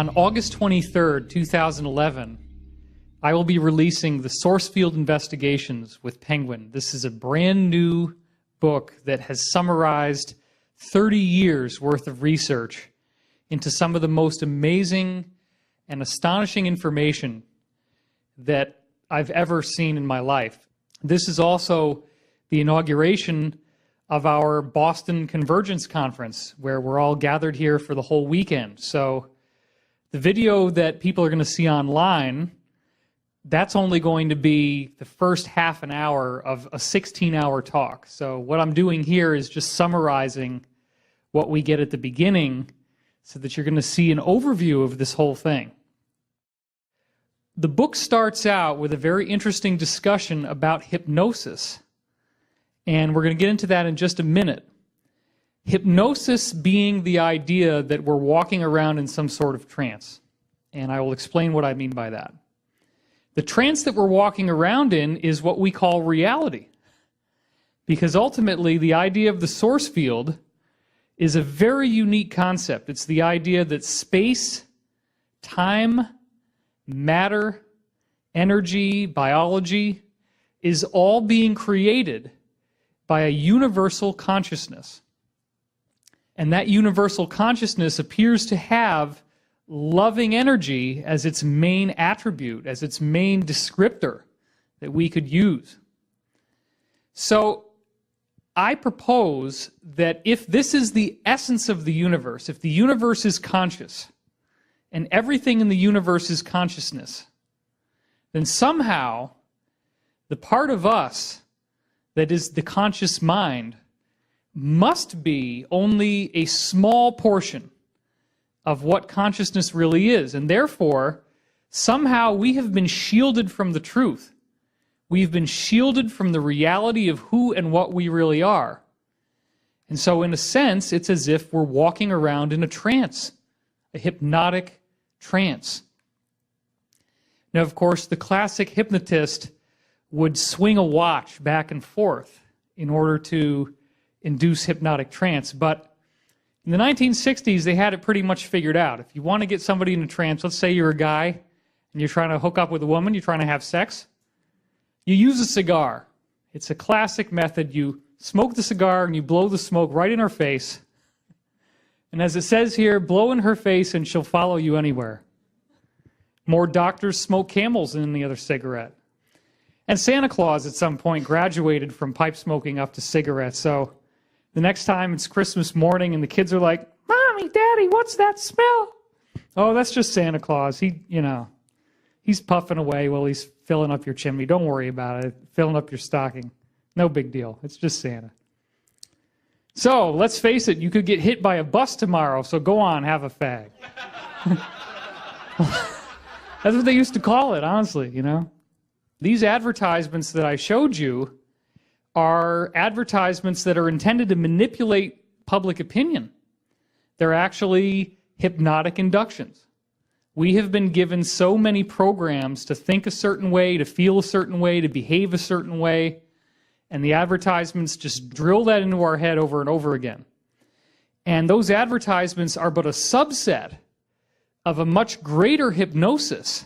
On August 23rd, 2011, I will be releasing the Source Field Investigations with Penguin. This is a brand new book that has summarized 30 years worth of research into some of the most amazing and astonishing information that I've ever seen in my life. This is also the inauguration of our Boston Convergence Conference, where we're all gathered here for the whole weekend. So the video that people are going to see online, that's only going to be the first half an hour of a 16-hour talk. So what I'm doing here is just summarizing what we get at the beginning so that you're going to see an overview of this whole thing. The book starts out with a very interesting discussion about hypnosis, and we're going to get into that in just a minute. Hypnosis being the idea that we're walking around in some sort of trance, and I will explain what I mean by that. The trance that we're walking around in is what we call reality, because ultimately the idea of the source field is a very unique concept. It's the idea that space, time, matter, energy, biology is all being created by a universal consciousness. And that universal consciousness appears to have loving energy as its main attribute, as its main descriptor that we could use. So I propose that if this is the essence of the universe, if the universe is conscious, and everything in the universe is consciousness, then somehow the part of us that is the conscious mind must be only a small portion of what consciousness really is. And therefore, somehow we have been shielded from the truth. We've been shielded from the reality of who and what we really are. And so in a sense, it's as if we're walking around in a trance, a hypnotic trance. Now, of course, the classic hypnotist would swing a watch back and forth in order to induce hypnotic trance. But in the 1960s, they had it pretty much figured out. If you want to get somebody in a trance, let's say you're a guy and you're trying to hook up with a woman, you're trying to have sex, you use a cigar. It's a classic method. You smoke the cigar and you blow the smoke right in her face. And as it says here, blow in her face and she'll follow you anywhere. More doctors smoke Camels than any other cigarette. And Santa Claus at some point graduated from pipe smoking up to cigarettes. So the next time it's Christmas morning and the kids are like, "Mommy, Daddy, what's that smell?" "Oh, that's just Santa Claus. He's puffing away while he's filling up your chimney. Don't worry about it. Filling up your stocking. No big deal. It's just Santa." So let's face it, you could get hit by a bus tomorrow, so go on, have a fag. That's what they used to call it, honestly, you know. These advertisements that I showed you are advertisements that are intended to manipulate public opinion. They're actually hypnotic inductions. We have been given so many programs to think a certain way, to feel a certain way, to behave a certain way, and the advertisements just drill that into our head over and over again. And those advertisements are but a subset of a much greater hypnosis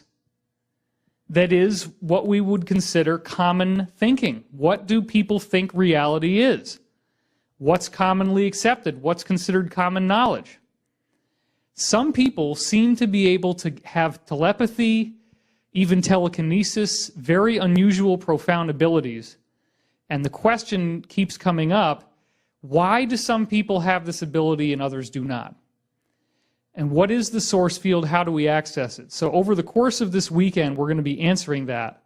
that is what we would consider common thinking. What do people think reality is? What's commonly accepted? What's considered common knowledge? Some people seem to be able to have telepathy, even telekinesis, very unusual, profound abilities. And the question keeps coming up, why do some people have this ability and others do not? And what is the source field? How do we access it? So over the course of this weekend, we're going to be answering that.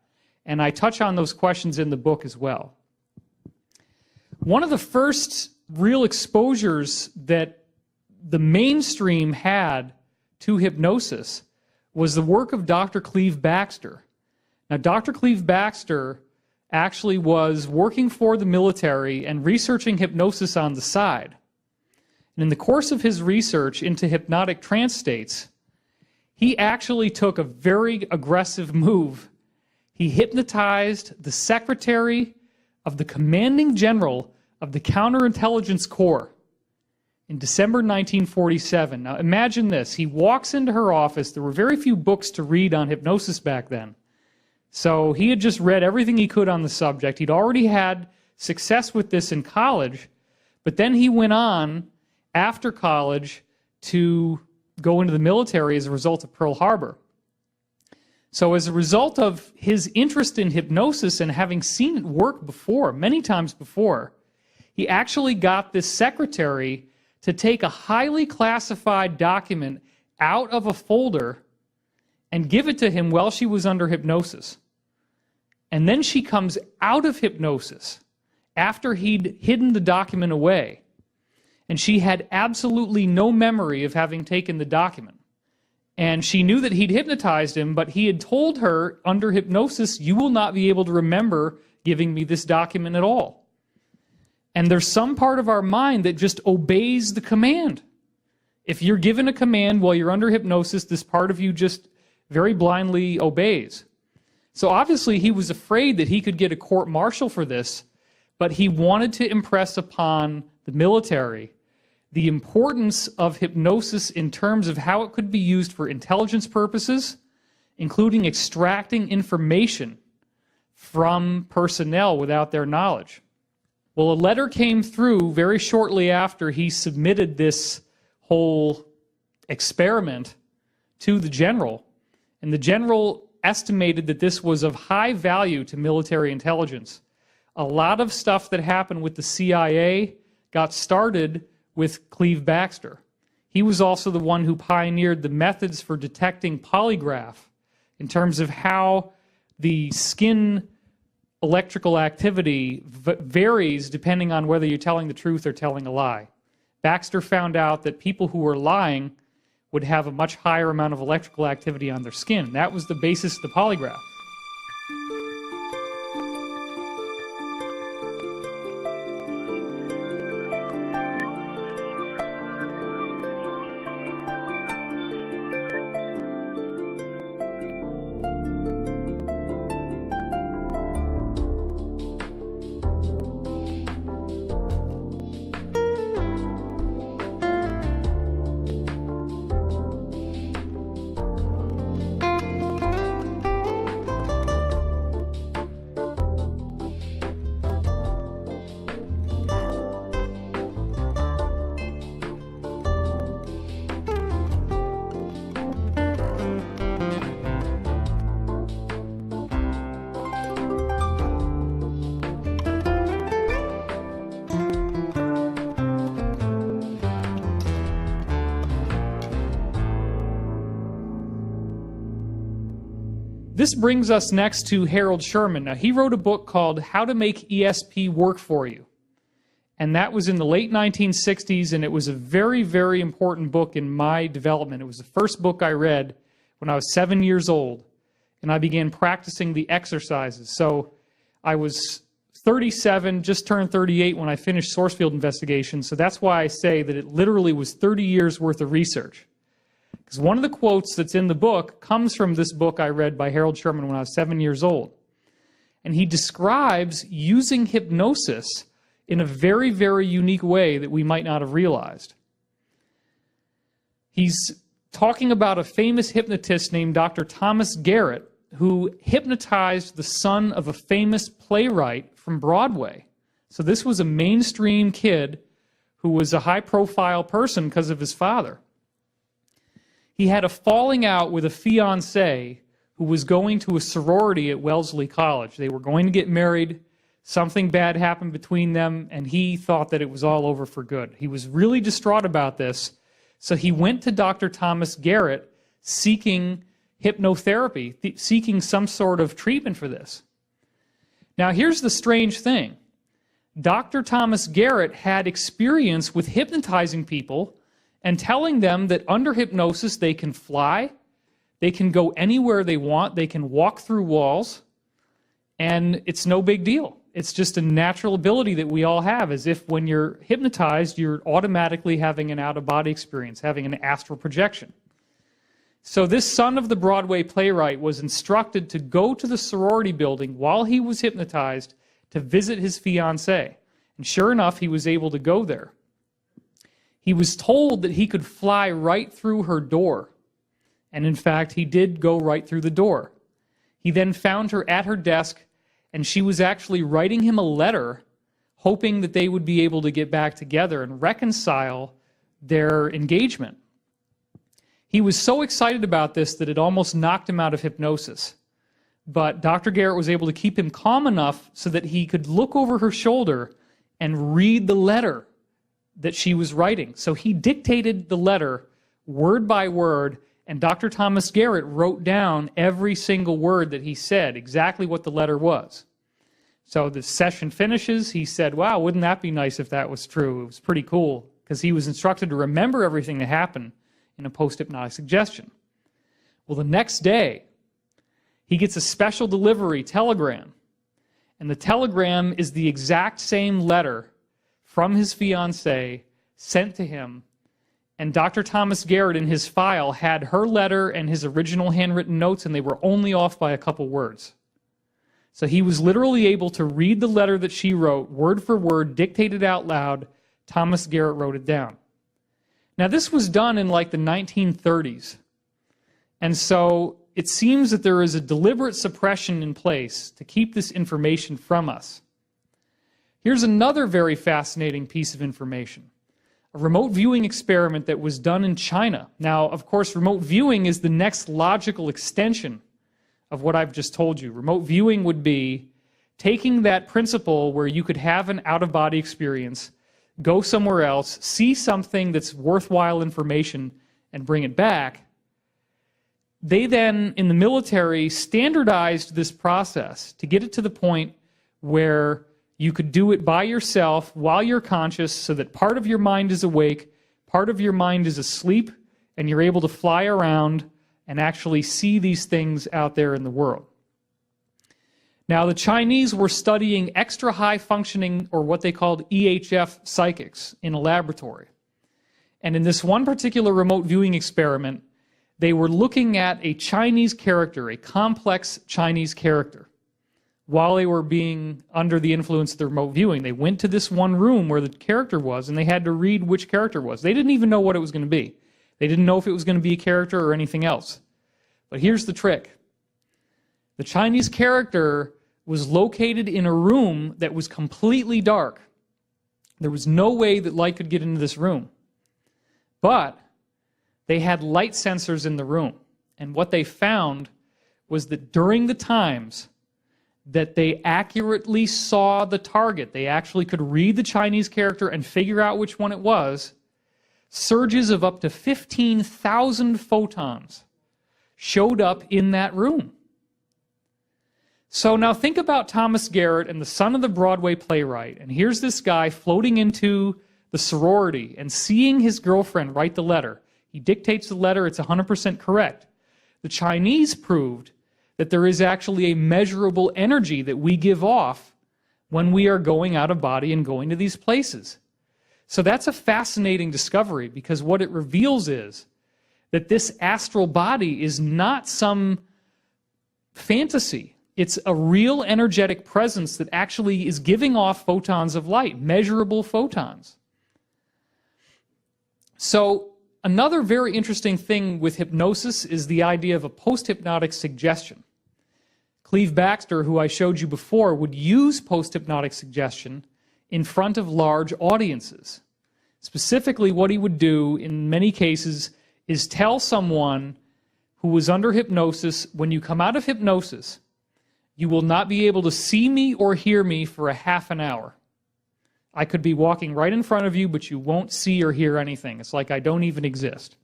And I touch on those questions in the book as well. One of the first real exposures that the mainstream had to hypnosis was the work of Dr. Cleve Baxter. Now, Dr. Cleve Baxter actually was working for the military and researching hypnosis on the side. And in the course of his research into hypnotic trance states, he actually took a very aggressive move. He hypnotized the secretary of the commanding general of the Counterintelligence Corps. in December 1947. Now imagine this. He walks into her office. There were very few books to read on hypnosis back then. So he had just read everything he could on the subject. He'd already had success with this in college, but then he went on after college to go into the military as a result of Pearl Harbor. So as a result of his interest in hypnosis and having seen it work before, many times before, he actually got this secretary to take a highly classified document out of a folder and give it to him while she was under hypnosis. And then she comes out of hypnosis after he'd hidden the document away. And she had absolutely no memory of having taken the document. And she knew that he'd hypnotized him, but he had told her under hypnosis, you will not be able to remember giving me this document at all. And there's some part of our mind that just obeys the command. If you're given a command while you're under hypnosis, this part of you just very blindly obeys. So obviously he was afraid that he could get a court-martial for this, but he wanted to impress upon the military the importance of hypnosis in terms of how it could be used for intelligence purposes, including extracting information from personnel without their knowledge. Well, a letter came through very shortly after he submitted this whole experiment to the general, and the general estimated that this was of high value to military intelligence. A lot of stuff that happened with the CIA got started with Cleve Baxter. He was also the one who pioneered the methods for detecting polygraph in terms of how the skin electrical activity varies depending on whether you're telling the truth or telling a lie. Baxter found out that people who were lying would have a much higher amount of electrical activity on their skin. That was the basis of the polygraph. This brings us next to Harold Sherman. Now, he wrote a book called How to Make ESP Work for You. And that was in the late 1960s, and it was a very, very important book in my development. It was the first book I read when I was 7 years old, and I began practicing the exercises. So I was 37, just turned 38 when I finished source field investigation, so that's why I say that it literally was 30 years worth of research. Because one of the quotes that's in the book comes from this book I read by Harold Sherman when I was 7 years old. And he describes using hypnosis in a very, very unique way that we might not have realized. He's talking about a famous hypnotist named Dr. Thomas Garrett, who hypnotized the son of a famous playwright from Broadway. So this was a mainstream kid who was a high-profile person because of his father. He had a falling out with a fiancée who was going to a sorority at Wellesley College. They were going to get married. Something bad happened between them, and he thought that it was all over for good. He was really distraught about this, so he went to Dr. Thomas Garrett seeking hypnotherapy, seeking some sort of treatment for this. Now, here's the strange thing. Dr. Thomas Garrett had experience with hypnotizing people and telling them that under hypnosis they can fly, they can go anywhere they want, they can walk through walls, and it's no big deal. It's just a natural ability that we all have, as if when you're hypnotized, you're automatically having an out-of-body experience, having an astral projection. So this son of the Broadway playwright was instructed to go to the sorority building while he was hypnotized to visit his fiancée. And sure enough, he was able to go there. He was told that he could fly right through her door. And in fact, he did go right through the door. He then found her at her desk, and she was actually writing him a letter, hoping that they would be able to get back together and reconcile their engagement. He was so excited about this that it almost knocked him out of hypnosis. But Dr. Garrett was able to keep him calm enough so that he could look over her shoulder and read the letter that she was writing. So he dictated the letter word by word, and Dr. Thomas Garrett wrote down every single word that he said, exactly what the letter was. So the session finishes. He said, wow, wouldn't that be nice if that was true? It was pretty cool, because he was instructed to remember everything that happened in a post-hypnotic suggestion. Well, the next day, he gets a special delivery telegram. And the telegram is the exact same letter from his fiancée sent to him. And Dr. Thomas Garrett in his file had her letter and his original handwritten notes, and they were only off by a couple words. So he was literally able to read the letter that she wrote, word for word, dictated out loud. Thomas Garrett wrote it down. Now, this was done in like the 1930s. And so it seems that there is a deliberate suppression in place to keep this information from us. Here's another very fascinating piece of information. A remote viewing experiment that was done in China. Now, of course, remote viewing is the next logical extension of what I've just told you. Remote viewing would be taking that principle where you could have an out-of-body experience, go somewhere else, see something that's worthwhile information, and bring it back. They then, in the military, standardized this process to get it to the point where you could do it by yourself while you're conscious, so that part of your mind is awake, part of your mind is asleep, and you're able to fly around and actually see these things out there in the world. Now, the Chinese were studying extra high functioning, or what they called EHF psychics, in a laboratory. And in this one particular remote viewing experiment, they were looking at a Chinese character, a complex Chinese character, while they were being under the influence of the remote viewing. They went to this one room where the character was, and they had to read which character it was. They didn't even know what it was going to be. They didn't know if it was going to be a character or anything else. But here's the trick. The Chinese character was located in a room that was completely dark. There was no way that light could get into this room. But they had light sensors in the room. And what they found was that during the times that they accurately saw the target, they actually could read the Chinese character and figure out which one it was, surges of up to 15,000 photons showed up in that room. So now think about Thomas Garrett and the son of the Broadway playwright. And here's this guy floating into the sorority and seeing his girlfriend write the letter. He dictates the letter, it's 100% correct. The Chinese proved that there is actually a measurable energy that we give off when we are going out of body and going to these places. So that's a fascinating discovery, because what it reveals is that this astral body is not some fantasy. It's a real energetic presence that actually is giving off photons of light, measurable photons. So another very interesting thing with hypnosis is the idea of a post-hypnotic suggestion. Cleve Baxter, who I showed you before, would use post-hypnotic suggestion in front of large audiences. Specifically, what he would do in many cases is tell someone who was under hypnosis, when you come out of hypnosis, you will not be able to see me or hear me for a half an hour. I could be walking right in front of you, but you won't see or hear anything. It's like I don't even exist.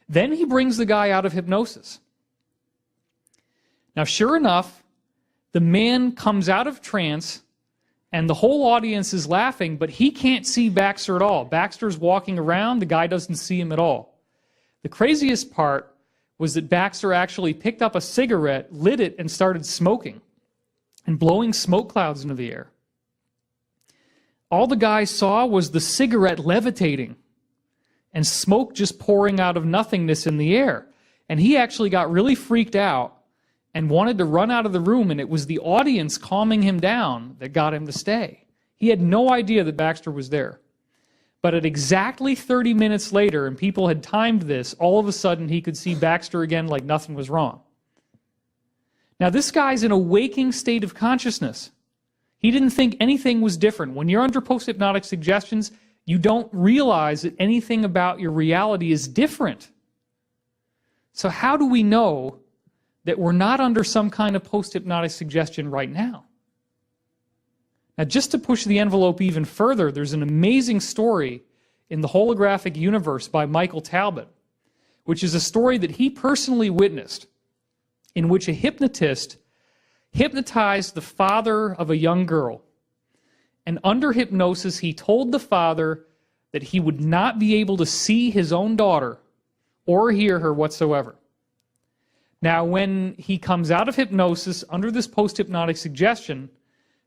Then he brings the guy out of hypnosis. Now, sure enough, the man comes out of trance, and the whole audience is laughing, but he can't see Baxter at all. Baxter's walking around, the guy doesn't see him at all. The craziest part was that Baxter actually picked up a cigarette, lit it, and started smoking and blowing smoke clouds into the air. All the guy saw was the cigarette levitating and smoke just pouring out of nothingness in the air. And he actually got really freaked out and wanted to run out of the room, and it was the audience calming him down that got him to stay. He had no idea that Baxter was there. But at exactly 30 minutes later, and people had timed this, all of a sudden he could see Baxter again like nothing was wrong. Now this guy's in a waking state of consciousness. He didn't think anything was different. When you're under post-hypnotic suggestions, you don't realize that anything about your reality is different. So how do we know that we're not under some kind of post-hypnotic suggestion right now? Now, just to push the envelope even further, there's an amazing story in the Holographic Universe by Michael Talbot, which is a story that he personally witnessed, in which a hypnotist hypnotized the father of a young girl. And under hypnosis, he told the father that he would not be able to see his own daughter or hear her whatsoever. Now, when he comes out of hypnosis under this post-hypnotic suggestion,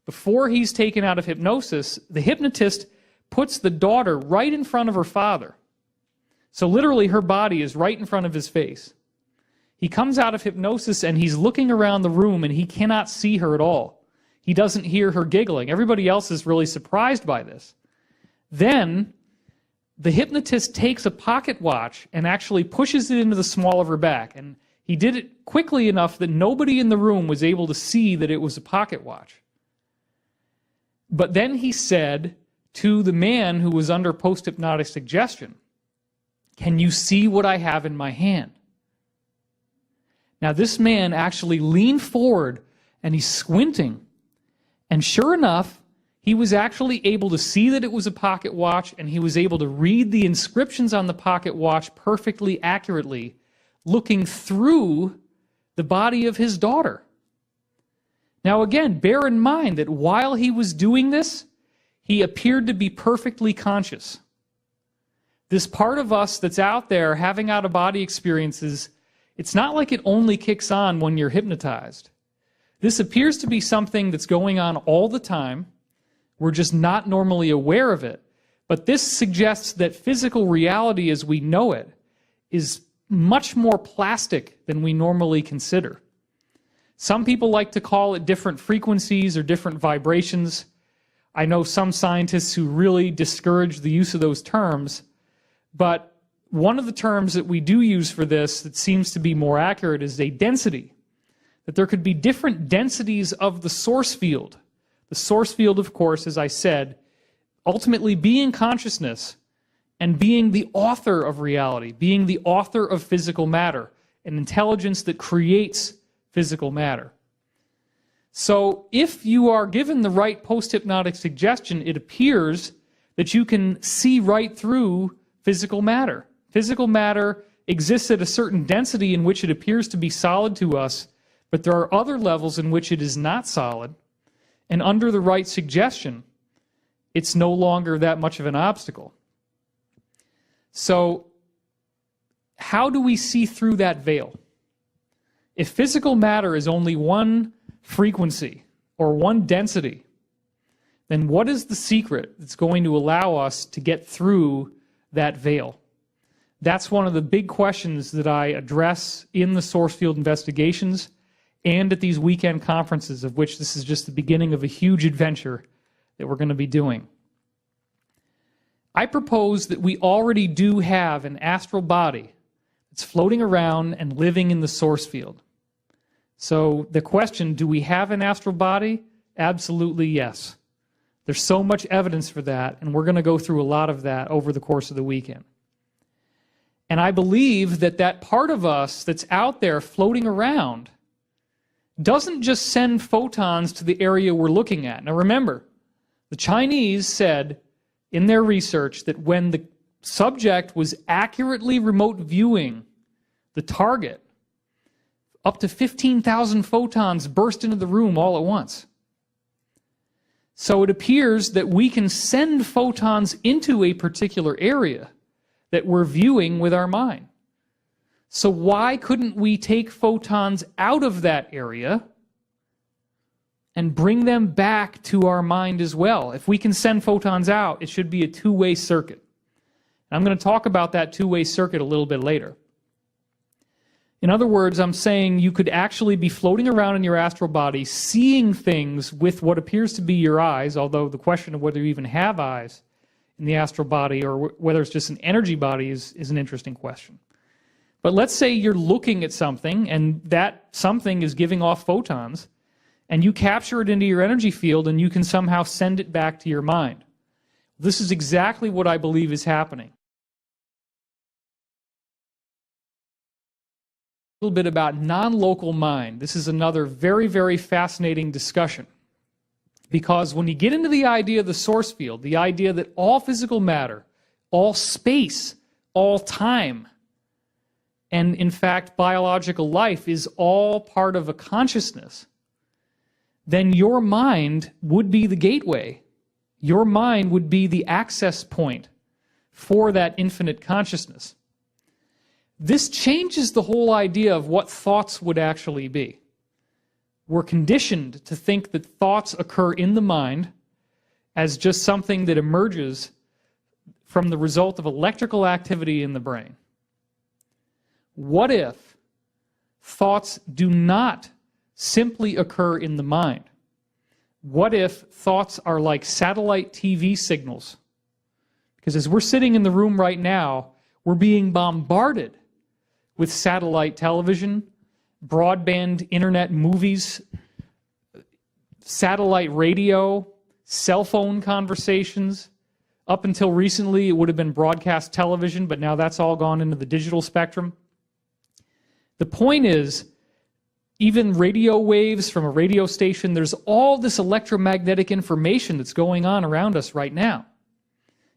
before he's taken out of hypnosis, the hypnotist puts the daughter right in front of her father. So literally her body is right in front of his face. He comes out of hypnosis and he's looking around the room and he cannot see her at all. He doesn't hear her giggling. Everybody else is really surprised by this. Then the hypnotist takes a pocket watch and actually pushes it into the small of her back. And he did it quickly enough that nobody in the room was able to see that it was a pocket watch. But then he said to the man who was under post-hypnotic suggestion, "Can you see what I have in my hand?" Now this man actually leaned forward and he's squinting. And sure enough, he was actually able to see that it was a pocket watch, and he was able to read the inscriptions on the pocket watch perfectly accurately, looking through the body of his daughter. Now again, bear in mind that while he was doing this, he appeared to be perfectly conscious. This part of us that's out there having out-of-body experiences, it's not like it only kicks on when you're hypnotized. This appears to be something that's going on all the time. We're just not normally aware of it. But this suggests that physical reality as we know it is much more plastic than we normally consider. Some people like to call it different frequencies or different vibrations. I know some scientists who really discourage the use of those terms, but one of the terms that we do use for this that seems to be more accurate is a density. That there could be different densities of the source field. The source field, of course, as I said, ultimately being consciousness and being the author of reality, being the author of physical matter, an intelligence that creates physical matter. So if you are given the right post-hypnotic suggestion, it appears that you can see right through physical matter. Physical matter exists at a certain density in which it appears to be solid to us, but there are other levels in which it is not solid, and under the right suggestion, it's no longer that much of an obstacle. So how do we see through that veil? If physical matter is only one frequency or one density, then what is the secret that's going to allow us to get through that veil? That's one of the big questions that I address in the source field investigations and at these weekend conferences, of which this is just the beginning of a huge adventure that we're going to be doing. I propose that we already do have an astral body that's floating around and living in the source field. So the question, do we have an astral body? Absolutely yes. There's so much evidence for that, and we're going to go through a lot of that over the course of the weekend. And I believe that that part of us that's out there floating around doesn't just send photons to the area we're looking at. Now remember, the Chinese said in their research that when the subject was accurately remote viewing the target, up to 15,000 photons burst into the room all at once. So it appears that we can send photons into a particular area that we're viewing with our mind. So why couldn't we take photons out of that area and bring them back to our mind as well? If we can send photons out, it should be a two-way circuit. And I'm going to talk about that two-way circuit a little bit later. In other words, I'm saying you could actually be floating around in your astral body, seeing things with what appears to be your eyes, although the question of whether you even have eyes in the astral body or whether it's just an energy body is an interesting question. But let's say you're looking at something and that something is giving off photons and you capture it into your energy field and you can somehow send it back to your mind. This is exactly what I believe is happening. A little bit about non-local mind. This is another very, very fascinating discussion. Because when you get into the idea of the source field, the idea that all physical matter, all space, all time, and in fact biological life is all part of a consciousness, then your mind would be the gateway. Your mind would be the access point for that infinite consciousness. This changes the whole idea of what thoughts would actually be. We're conditioned to think that thoughts occur in the mind as just something that emerges from the result of electrical activity in the brain. What if thoughts do not simply occur in the mind? What if thoughts are like satellite TV signals? Because as we're sitting in the room right now, we're being bombarded with satellite television, broadband internet movies, satellite radio, cell phone conversations. Up until recently, it would have been broadcast television, but now that's all gone into the digital spectrum. The point is, even radio waves from a radio station, there's all this electromagnetic information that's going on around us right now.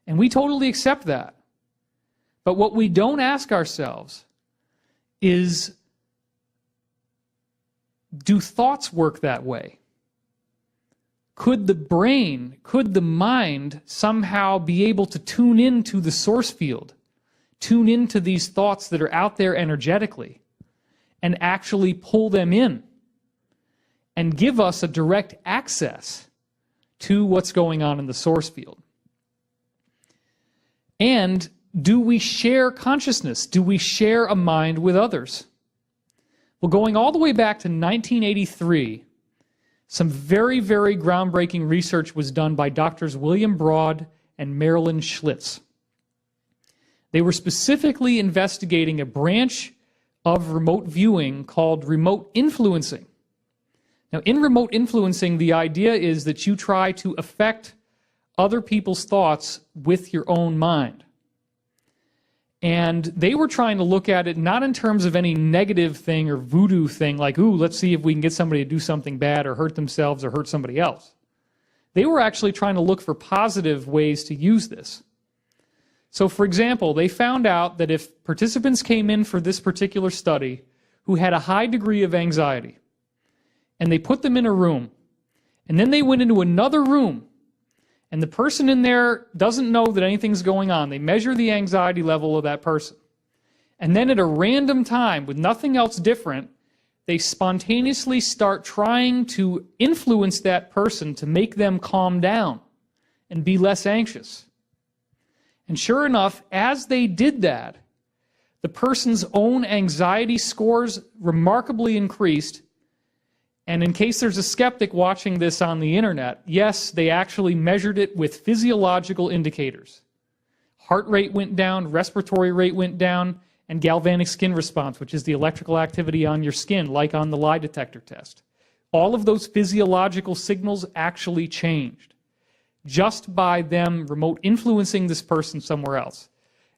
And we totally accept that. But what we don't ask ourselves is, do thoughts work that way? Could the brain, could the mind somehow be able to tune into the source field, tune into these thoughts that are out there energetically, and actually pull them in and give us a direct access to what's going on in the source field? And do we share consciousness? Do we share a mind with others? Well, going all the way back to 1983, some very, very groundbreaking research was done by Doctors William Broad and Marilyn Schlitz. They were specifically investigating a branch of remote viewing called remote influencing. Now, in remote influencing, the idea is that you try to affect other people's thoughts with your own mind. And they were trying to look at it not in terms of any negative thing or voodoo thing, like, ooh, let's see if we can get somebody to do something bad or hurt themselves or hurt somebody else. They were actually trying to look for positive ways to use this. So, for example, they found out that if participants came in for this particular study who had a high degree of anxiety, and they put them in a room, and then they went into another room, and the person in there doesn't know that anything's going on. They measure the anxiety level of that person. And then at a random time, with nothing else different, they spontaneously start trying to influence that person to make them calm down and be less anxious. And sure enough, as they did that, the person's own anxiety scores remarkably increased. And in case there's a skeptic watching this on the internet, yes, they actually measured it with physiological indicators. Heart rate went down, respiratory rate went down, and galvanic skin response, which is the electrical activity on your skin, like on the lie detector test. All of those physiological signals actually changed just by them remote influencing this person somewhere else.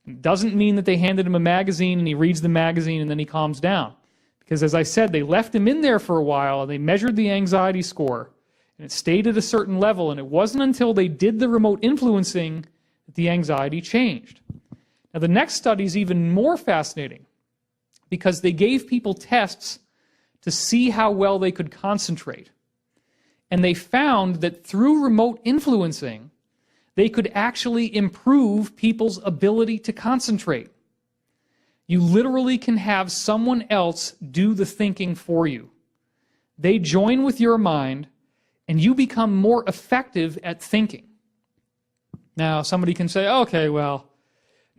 It doesn't mean that they handed him a magazine and he reads the magazine and then he calms down. Because as I said, they left him in there for a while and they measured the anxiety score and it stayed at a certain level, and it wasn't until they did the remote influencing that the anxiety changed. Now the next study is even more fascinating because they gave people tests to see how well they could concentrate. And they found that through remote influencing, they could actually improve people's ability to concentrate. You literally can have someone else do the thinking for you. They join with your mind, and you become more effective at thinking. Now, somebody can say, okay, well,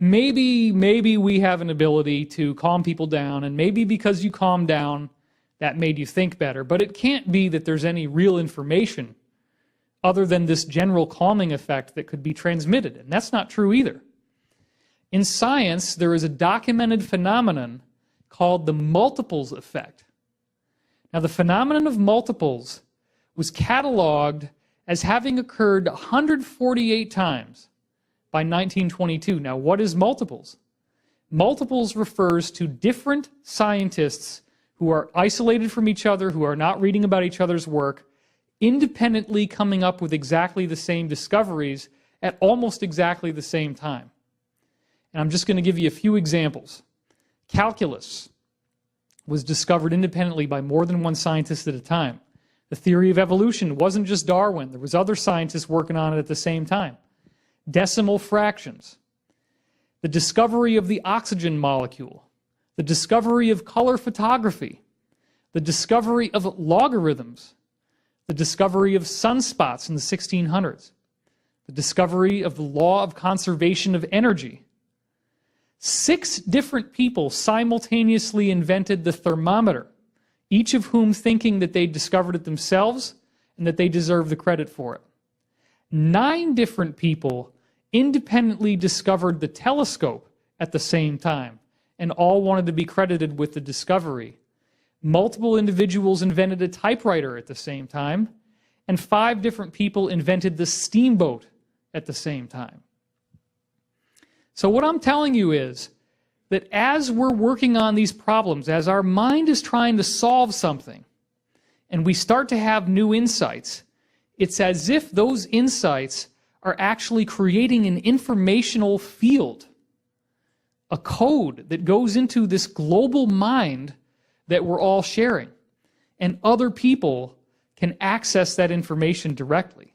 maybe we have an ability to calm people down, and maybe because you calm down, that made you think better. But it can't be that there's any real information other than this general calming effect that could be transmitted. And that's not true either. In science, there is a documented phenomenon called the multiples effect. Now, the phenomenon of multiples was cataloged as having occurred 148 times by 1922. Now, what is multiples? Multiples refers to different scientists who are isolated from each other, who are not reading about each other's work, independently coming up with exactly the same discoveries at almost exactly the same time. And I'm just going to give you a few examples. Calculus was discovered independently by more than one scientist at a time. The theory of evolution wasn't just Darwin. There was other scientists working on it at the same time. Decimal fractions. The discovery of the oxygen molecule. The discovery of color photography. The discovery of logarithms. The discovery of sunspots in the 1600s. The discovery of the law of conservation of energy. 6 different people simultaneously invented the thermometer, each of whom thinking that they discovered it themselves and that they deserve the credit for it. 9 different people independently discovered the telescope at the same time, and all wanted to be credited with the discovery. Multiple individuals invented a typewriter at the same time, and 5 different people invented the steamboat at the same time. So what I'm telling you is that as we're working on these problems, as our mind is trying to solve something, and we start to have new insights, it's as if those insights are actually creating an informational field, a code that goes into this global mind that we're all sharing, and other people can access that information directly.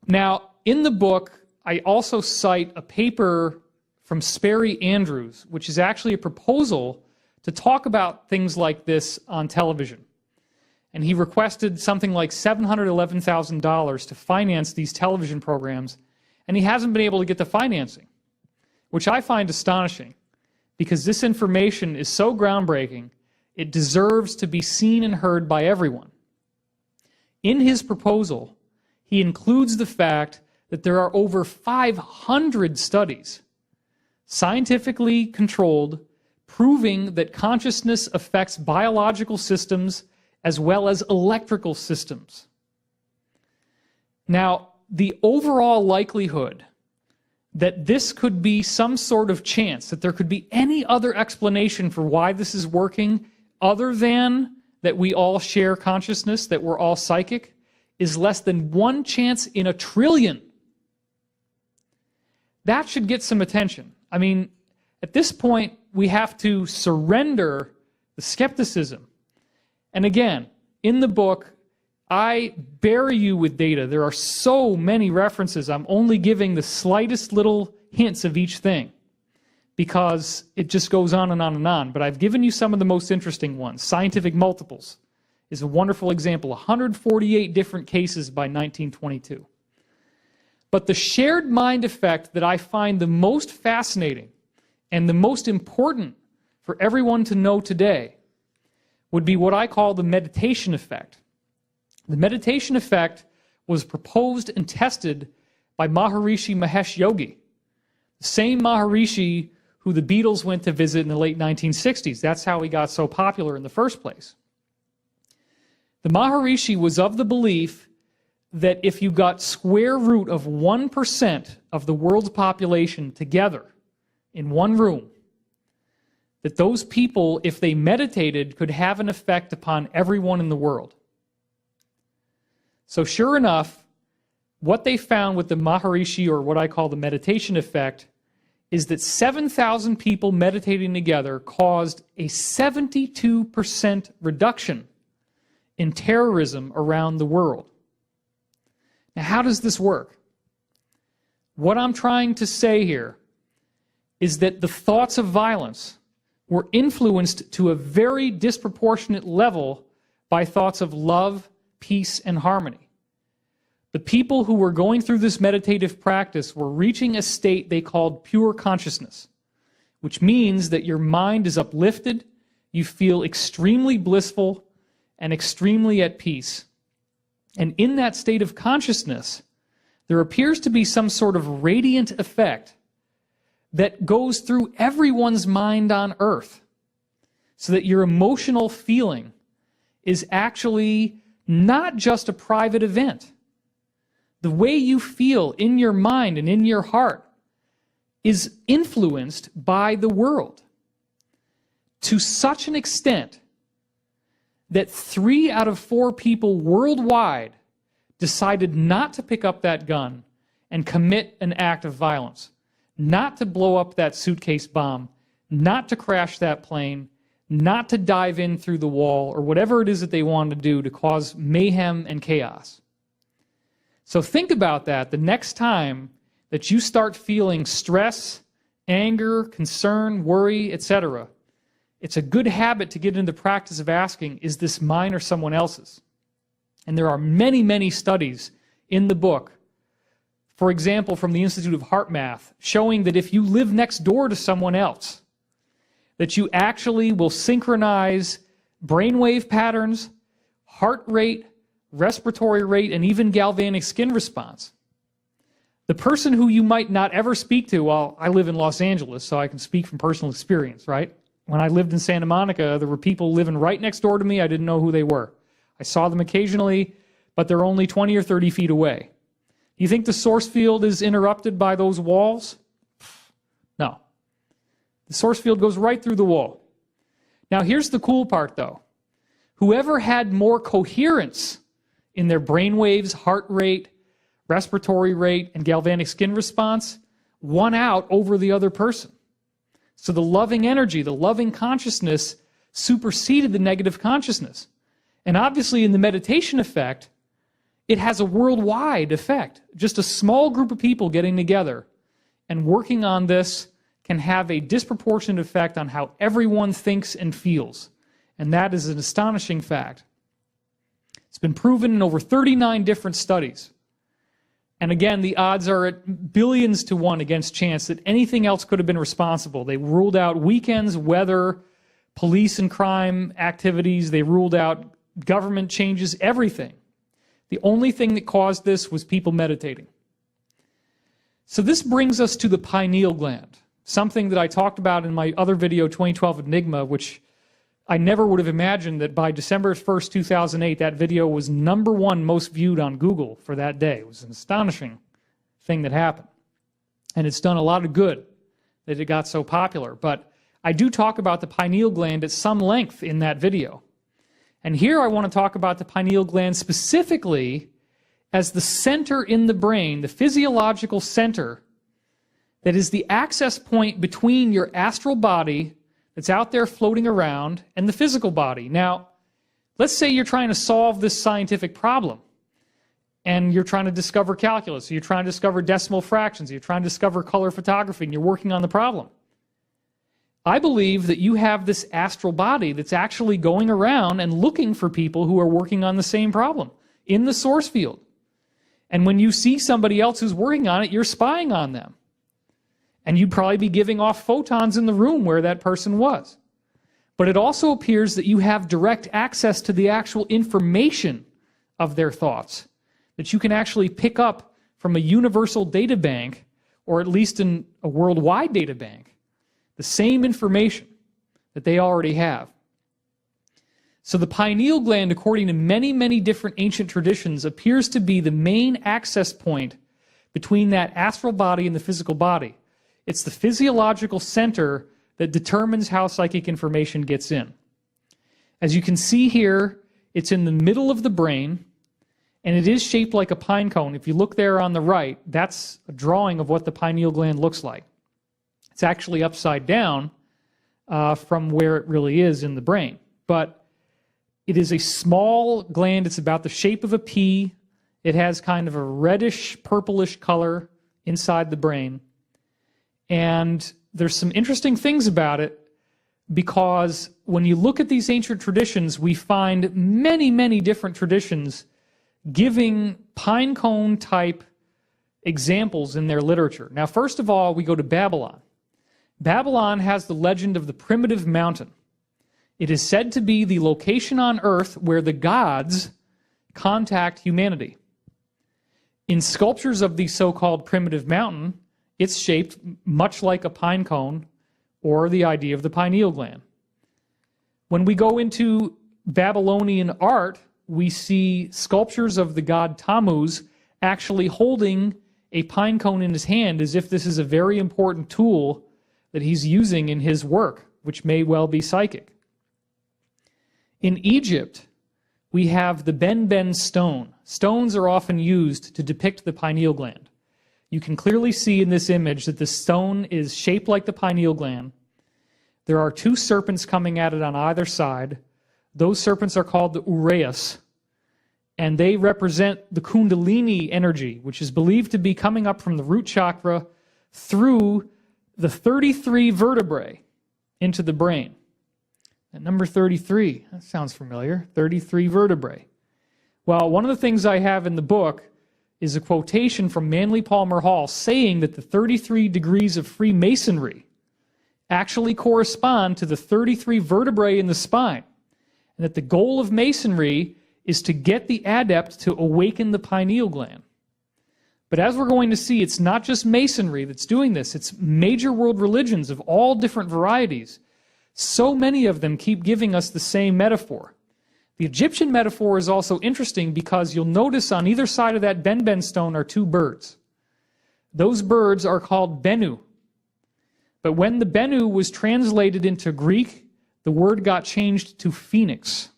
Now, in the book, I also cite a paper from Sperry Andrews, which is actually a proposal to talk about things like this on television. And he requested something like $711,000 to finance these television programs, and he hasn't been able to get the financing, which I find astonishing, because this information is so groundbreaking, it deserves to be seen and heard by everyone. In his proposal, he includes the fact that there are over 500 studies, scientifically controlled, proving that consciousness affects biological systems as well as electrical systems. Now, the overall likelihood that this could be some sort of chance, that there could be any other explanation for why this is working other than that we all share consciousness, that we're all psychic, is less than 1 chance in a trillion. That should get some attention. I mean, at this point, we have to surrender the skepticism. And again, in the book, I bury you with data. There are so many references. I'm only giving the slightest little hints of each thing because it just goes on and on and on. But I've given you some of the most interesting ones. Scientific multiples is a wonderful example. 148 different cases by 1922. But the shared mind effect that I find the most fascinating and the most important for everyone to know today would be what I call the meditation effect. The meditation effect was proposed and tested by Maharishi Mahesh Yogi, the same Maharishi who the Beatles went to visit in the late 1960s. That's how he got so popular in the first place. The Maharishi was of the belief that if you got square root of 1% of the world's population together in one room, that those people, if they meditated, could have an effect upon everyone in the world. So sure enough, what they found with the Maharishi, or what I call the meditation effect, is that 7,000 people meditating together caused a 72% reduction in terrorism around the world. Now, how does this work? What I'm trying to say here is that the thoughts of violence were influenced to a very disproportionate level by thoughts of love, peace, and harmony. The people who were going through this meditative practice were reaching a state they called pure consciousness, which means that your mind is uplifted, you feel extremely blissful and extremely at peace. And in that state of consciousness, there appears to be some sort of radiant effect that goes through everyone's mind on earth, so that your emotional feeling is actually not just a private event. The way you feel in your mind and in your heart is influenced by the world to such an extent that 3 out of 4 people worldwide decided not to pick up that gun and commit an act of violence, not to blow up that suitcase bomb, not to crash that plane, not to dive in through the wall, or whatever it is that they want to do to cause mayhem and chaos. So think about that the next time that you start feeling stress, anger, concern, worry, etc. It's a good habit to get into the practice of asking, is this mine or someone else's? And there are many, many studies in the book, for example, from the Institute of Heart Math, showing that if you live next door to someone else, that you actually will synchronize brainwave patterns, heart rate, respiratory rate, and even galvanic skin response. The person who you might not ever speak to, well, I live in Los Angeles, so I can speak from personal experience, right? When I lived in Santa Monica, there were people living right next door to me. I didn't know who they were. I saw them occasionally, but they're only 20 or 30 feet away. Do you think the source field is interrupted by those walls? No. The source field goes right through the wall. Now, here's the cool part, though. Whoever had more coherence in their brainwaves, heart rate, respiratory rate, and galvanic skin response won out over the other person. So the loving energy, the loving consciousness superseded the negative consciousness. And obviously in the meditation effect, it has a worldwide effect. Just a small group of people getting together and working on this can have a disproportionate effect on how everyone thinks and feels. And that is an astonishing fact. It's been proven in over 39 different studies. And again, the odds are at billions to 1 against chance that anything else could have been responsible. They ruled out weekends, weather, police and crime activities. They ruled out government changes, everything. The only thing that caused this was people meditating. So this brings us to the pineal gland, something that I talked about in my other video, 2012 Enigma, which I never would have imagined that by December 1st, 2008, that video was #1 most viewed on Google for that day. It was an astonishing thing that happened. And it's done a lot of good that it got so popular. But I do talk about the pineal gland at some length in that video. And here I want to talk about the pineal gland specifically as the center in the brain, the physiological center that is the access point between your astral body that's out there floating around and the physical body. Now, let's say you're trying to solve this scientific problem and you're trying to discover calculus, or you're trying to discover decimal fractions, or you're trying to discover color photography, and you're working on the problem. I believe that you have this astral body that's actually going around and looking for people who are working on the same problem in the source field. And when you see somebody else who's working on it, you're spying on them. And you'd probably be giving off photons in the room where that person was. But it also appears that you have direct access to the actual information of their thoughts, that you can actually pick up from a universal data bank, or at least in a worldwide data bank, the same information that they already have. So the pineal gland, according to many, many different ancient traditions, appears to be the main access point between that astral body and the physical body. It's the physiological center that determines how psychic information gets in. As you can see here, it's in the middle of the brain, and it is shaped like a pine cone. If you look there on the right, that's a drawing of what the pineal gland looks like. It's actually upside down from where it really is in the brain. But it is a small gland. It's about the shape of a pea. It has kind of a reddish, purplish color inside the brain. And there's some interesting things about it, because when you look at these ancient traditions, we find many, many different traditions giving pine cone type examples in their literature. Now, first of all, we go to Babylon. Babylon has the legend of the primitive mountain. It is said to be the location on earth where the gods contact humanity. In sculptures of the so-called primitive mountain, it's shaped much like a pine cone or the idea of the pineal gland. When we go into Babylonian art, we see sculptures of the god Tammuz actually holding a pine cone in his hand as if this is a very important tool that he's using in his work, which may well be psychic. In Egypt, we have the Ben stone. Stones are often used to depict the pineal gland. You can clearly see in this image that the stone is shaped like the pineal gland. There are two serpents coming at it on either side. Those serpents are called the Uraeus, and they represent the Kundalini energy, which is believed to be coming up from the root chakra through the 33 vertebrae into the brain. And number 33, that sounds familiar, 33 vertebrae. Well, one of the things I have in the book is a quotation from Manly Palmer Hall saying that the 33 degrees of Freemasonry actually correspond to the 33 vertebrae in the spine, and that the goal of Masonry is to get the adept to awaken the pineal gland. But as we're going to see, it's not just Masonry that's doing this. It's major world religions of all different varieties. So many of them keep giving us the same metaphor. The Egyptian metaphor is also interesting because you'll notice on either side of that Ben stone are two birds. Those birds are called Bennu. But when the Bennu was translated into Greek, the word got changed to phoenix.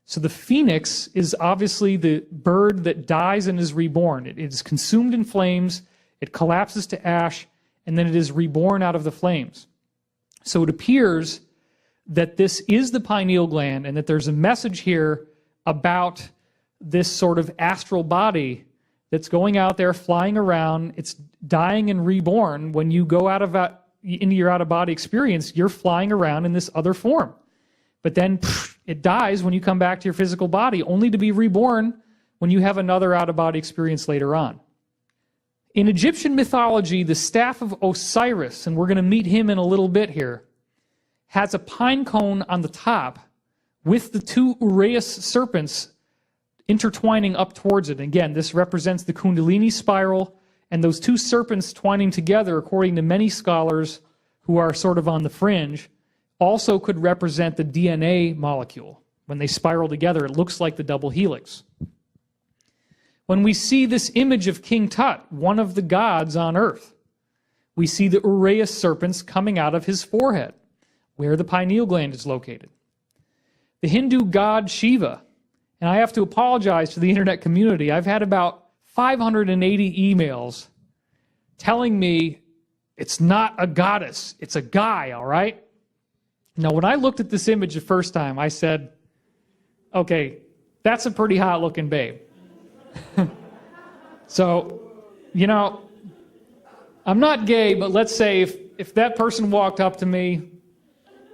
So the phoenix is obviously the bird that dies and is reborn. It is consumed in flames, it collapses to ash, and then it is reborn out of the flames. So it appears that this is the pineal gland and that there's a message here about this sort of astral body that's going out there, flying around. It's dying and reborn. When you go into your out-of-body experience, you're flying around in this other form. But then it dies when you come back to your physical body, only to be reborn when you have another out-of-body experience later on. In Egyptian mythology, the staff of Osiris, and we're going to meet him in a little bit here, has a pine cone on the top with the two Uraeus serpents intertwining up towards it. Again, this represents the Kundalini spiral, and those two serpents twining together, according to many scholars who are sort of on the fringe, also could represent the DNA molecule. When they spiral together, it looks like the double helix. When we see this image of King Tut, one of the gods on earth, we see the Uraeus serpents coming out of his forehead, where the pineal gland is located. The Hindu god Shiva, and I have to apologize to the internet community, I've had about 580 emails telling me it's not a goddess, it's a guy, all right? Now, when I looked at this image the first time, I said, okay, that's a pretty hot-looking babe. So, you know, I'm not gay, but let's say if that person walked up to me,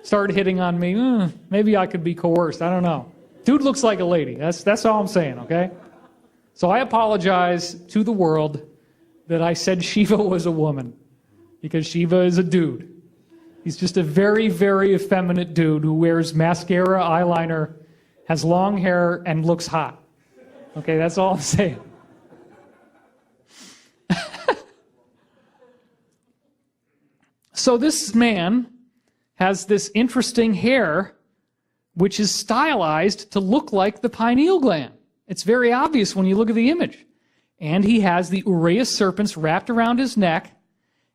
started hitting on me, maybe I could be coerced. I don't know. Dude looks like a lady. That's all I'm saying, okay? So I apologize to the world that I said Shiva was a woman, because Shiva is a dude. He's just a very, very effeminate dude who wears mascara, eyeliner, has long hair, and looks hot. Okay, that's all I'm saying. So this man has this interesting hair which is stylized to look like the pineal gland. It's very obvious when you look at the image. And he has the Uraeus serpents wrapped around his neck,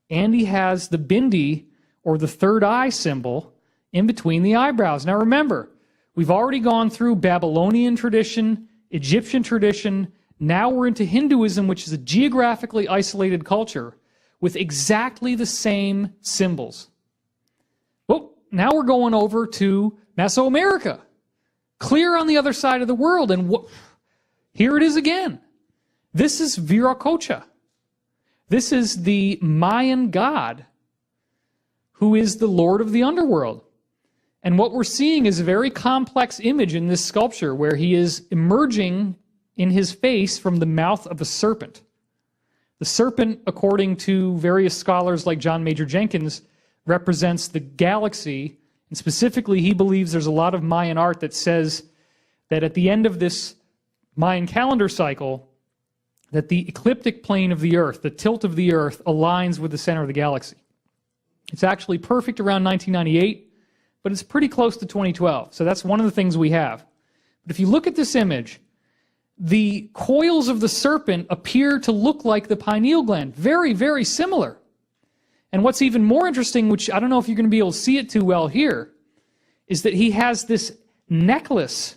and he has the bindi, or the third eye symbol, in between the eyebrows. Now remember, we've already gone through Babylonian tradition, Egyptian tradition. Now we're into Hinduism, which is a geographically isolated culture with exactly the same symbols. Well, now we're going over to Mesoamerica, clear on the other side of the world, and here it is again. This is Viracocha. This is the Mayan god who is the lord of the underworld. And what we're seeing is a very complex image in this sculpture where he is emerging in his face from the mouth of a serpent. The serpent, according to various scholars like John Major Jenkins, represents the galaxy, and specifically he believes there's a lot of Mayan art that says that at the end of this Mayan calendar cycle, that the ecliptic plane of the Earth, the tilt of the Earth, aligns with the center of the galaxy. It's actually perfect around 1998, but it's pretty close to 2012. So that's one of the things we have. But if you look at this image, the coils of the serpent appear to look like the pineal gland. Very, very similar. And what's even more interesting, which I don't know if you're going to be able to see it too well here, is that he has this necklace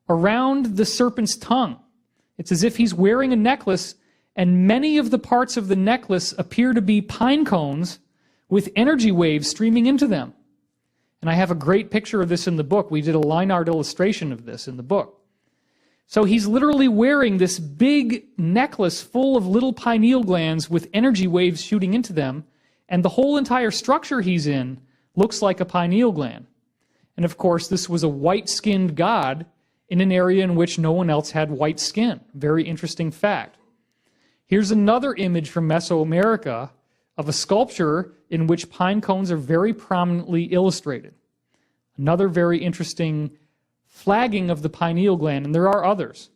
around the serpent's tongue. It's as if he's wearing a necklace, and many of the parts of the necklace appear to be pine cones with energy waves streaming into them. And I have a great picture of this in the book. We did a line art illustration of this in the book. So he's literally wearing this big necklace full of little pineal glands with energy waves shooting into them, and the whole entire structure he's in looks like a pineal gland. And of course, this was a white-skinned god in an area in which no one else had white skin. Very interesting fact. Here's another image from Mesoamerica of a sculpture in which pine cones are very prominently illustrated. Another very interesting flagging of the pineal gland, and there are others.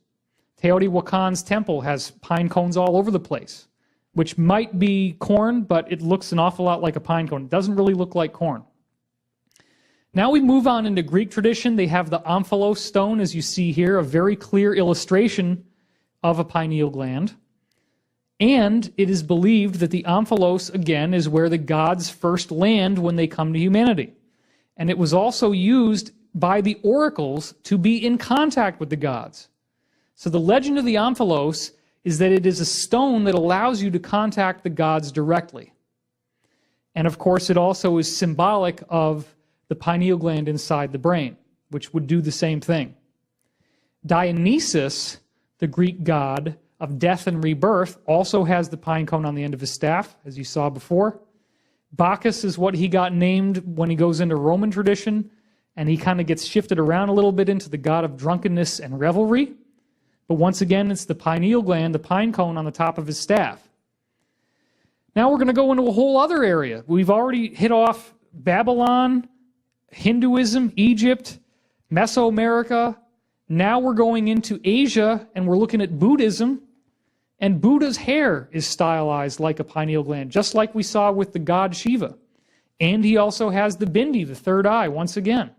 Teotihuacan's temple has pine cones all over the place, which might be corn, but it looks an awful lot like a pine cone. It doesn't really look like corn. Now we move on into Greek tradition. They have the omphalos stone, as you see here, a very clear illustration of a pineal gland. And it is believed that the omphalos, again, is where the gods first land when they come to humanity. And it was also used by the oracles to be in contact with the gods. So the legend of the omphalos is that it is a stone that allows you to contact the gods directly. And of course, it also is symbolic of the pineal gland inside the brain, which would do the same thing. Dionysus, the Greek god of death and rebirth, also has the pine cone on the end of his staff, as you saw before. Bacchus is what he got named when he goes into Roman tradition, and he kind of gets shifted around a little bit into the god of drunkenness and revelry. But once again, it's the pineal gland, the pine cone on the top of his staff. Now we're going to go into a whole other area. We've already hit off Babylon, Hinduism, Egypt, Mesoamerica. Now we're going into Asia, and we're looking at Buddhism. And Buddha's hair is stylized like a pineal gland, just like we saw with the god Shiva. And he also has the bindi, the third eye, once again.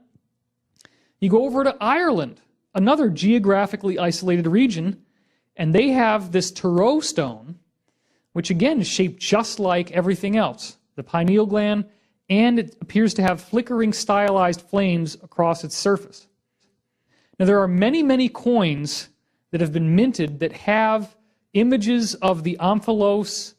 You go over to Ireland, another geographically isolated region, and they have this Turo stone, which again is shaped just like everything else, the pineal gland, and it appears to have flickering stylized flames across its surface. Now there are many, many coins that have been minted that have images of the omphalos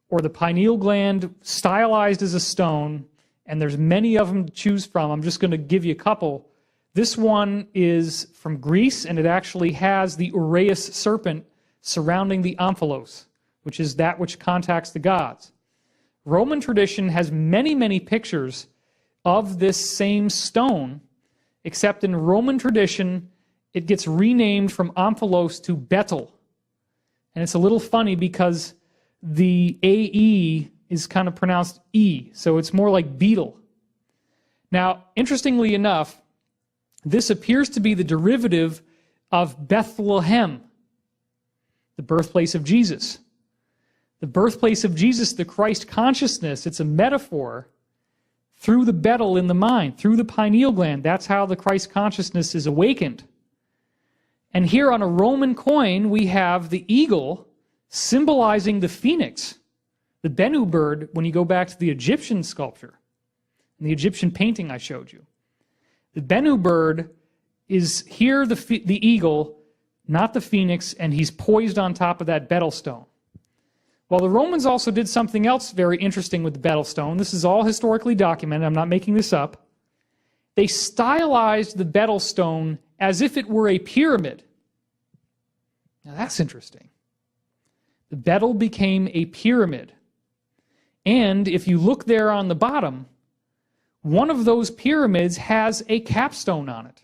or the pineal gland stylized as a stone, and there's many of them to choose from. I'm just going to give you a couple. This one is from Greece, and it actually has the Uraeus serpent surrounding the omphalos, which is that which contacts the gods. Roman tradition has many, many pictures of this same stone, except in Roman tradition, it gets renamed from omphalos to betel. And it's a little funny because the AE is kind of pronounced E, so it's more like beetle. Now, interestingly enough, this appears to be the derivative of Bethlehem, the birthplace of Jesus. The birthplace of Jesus, the Christ consciousness, it's a metaphor through the betel in the mind, through the pineal gland. That's how the Christ consciousness is awakened. And here on a Roman coin, we have the eagle symbolizing the phoenix, the Bennu bird, when you go back to the Egyptian sculpture, and the Egyptian painting I showed you. The Bennu bird is here, the eagle, not the phoenix, and he's poised on top of that betel stone. Well, the Romans also did something else very interesting with the betel stone. This is all historically documented. I'm not making this up. They stylized the betel stone as if it were a pyramid. Now that's interesting. The betel became a pyramid. And if you look there on the bottom, one of those pyramids has a capstone on it.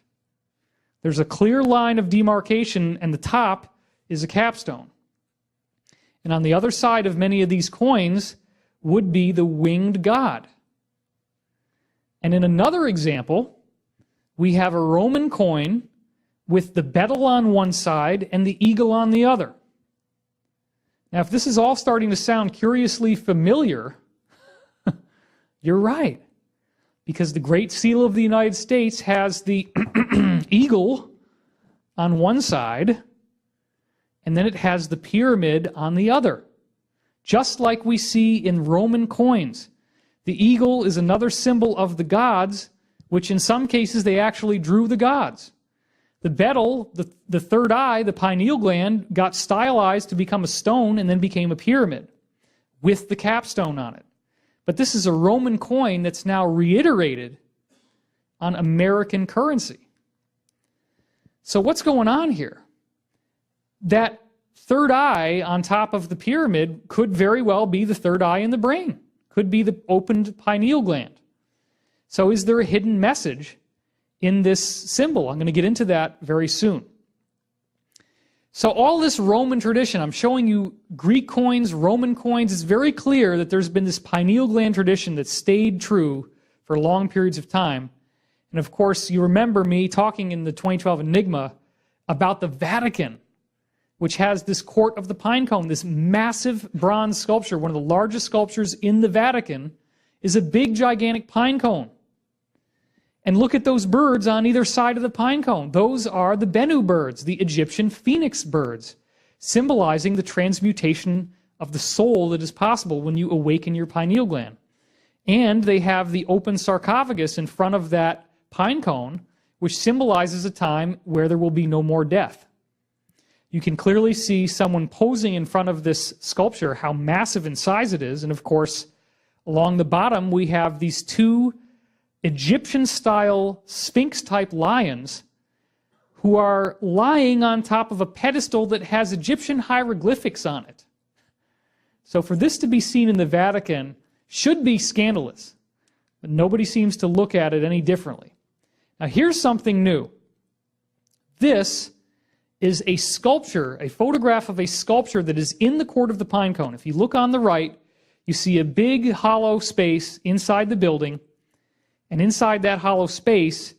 There's a clear line of demarcation, and the top is a capstone. And on the other side of many of these coins would be the winged god. And in another example, we have a Roman coin with the betel on one side and the eagle on the other. Now, if this is all starting to sound curiously familiar, you're right. Because the Great Seal of the United States has the eagle on one side, and then it has the pyramid on the other. Just like we see in Roman coins. The eagle is another symbol of the gods, which in some cases they actually drew the gods. The betel, the third eye, the pineal gland, got stylized to become a stone and then became a pyramid with the capstone on it. But this is a Roman coin that's now reiterated on American currency. So what's going on here? That third eye on top of the pyramid could very well be the third eye in the brain. Could be the opened pineal gland. So is there a hidden message in this symbol? I'm going to get into that very soon. So all this Roman tradition, I'm showing you Greek coins, Roman coins, it's very clear that there's been this pineal gland tradition that stayed true for long periods of time. And of course, you remember me talking in the 2012 Enigma about the Vatican, which has this Court of the Pine Cone, this massive bronze sculpture. One of the largest sculptures in the Vatican is a big, gigantic pine cone. And look at those birds on either side of the pine cone. Those are the Bennu birds, the Egyptian phoenix birds, symbolizing the transmutation of the soul that is possible when you awaken your pineal gland. And they have the open sarcophagus in front of that pine cone, which symbolizes a time where there will be no more death. You can clearly see someone posing in front of this sculpture, how massive in size it is. And of course, along the bottom, we have these two Egyptian-style Sphinx-type lions who are lying on top of a pedestal that has Egyptian hieroglyphics on it. So for this to be seen in the Vatican should be scandalous, but nobody seems to look at it any differently. Now here's something new. This is a sculpture, a photograph of a sculpture that is in the Court of the Pine Cone. If you look on the right, you see a big hollow space inside the building. And inside that hollow space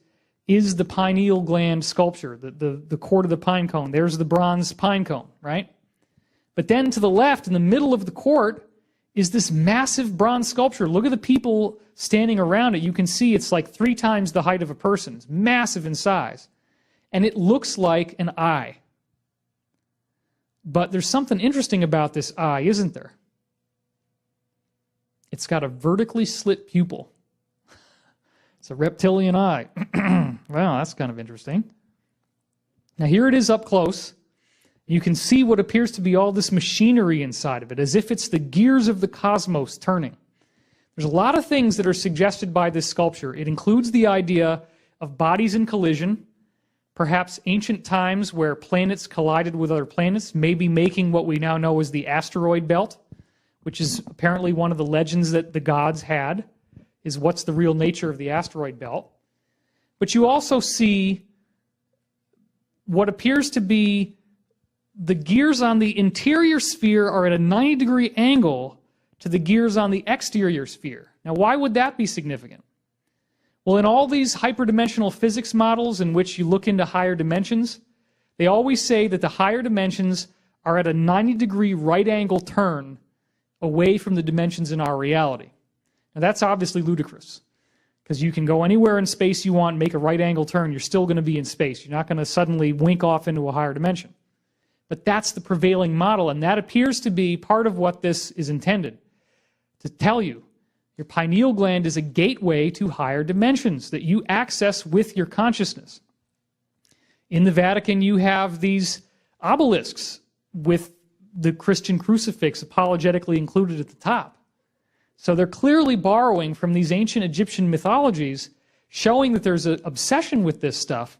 is the pineal gland sculpture, the Court of the Pine Cone. There's the bronze pine cone, right? But then to the left, in the middle of the court, is this massive bronze sculpture. Look at the people standing around it. You can see it's like 3 times the height of a person. It's massive in size. And it looks like an eye. But there's something interesting about this eye, isn't there? It's got a vertically slit pupil. It's a reptilian eye. Well, that's kind of interesting. Now here it is up close. You can see what appears to be all this machinery inside of it, as if it's the gears of the cosmos turning. There's a lot of things that are suggested by this sculpture. It includes the idea of bodies in collision, perhaps ancient times where planets collided with other planets, maybe making what we now know as the asteroid belt, which is apparently one of the legends that the gods had, is what's the real nature of the asteroid belt. But you also see what appears to be the gears on the interior sphere are at a 90-degree angle to the gears on the exterior sphere. Now, why would that be significant? Well, in all these hyperdimensional physics models in which you look into higher dimensions, they always say that the higher dimensions are at a 90-degree right angle turn away from the dimensions in our reality. Now, that's obviously ludicrous, because you can go anywhere in space you want, make a right angle turn, you're still going to be in space. You're not going to suddenly wink off into a higher dimension. But that's the prevailing model, and that appears to be part of what this is intended to tell you. Your pineal gland is a gateway to higher dimensions that you access with your consciousness. In the Vatican, you have these obelisks with the Christian crucifix apologetically included at the top. So they're clearly borrowing from these ancient Egyptian mythologies, showing that there's an obsession with this stuff,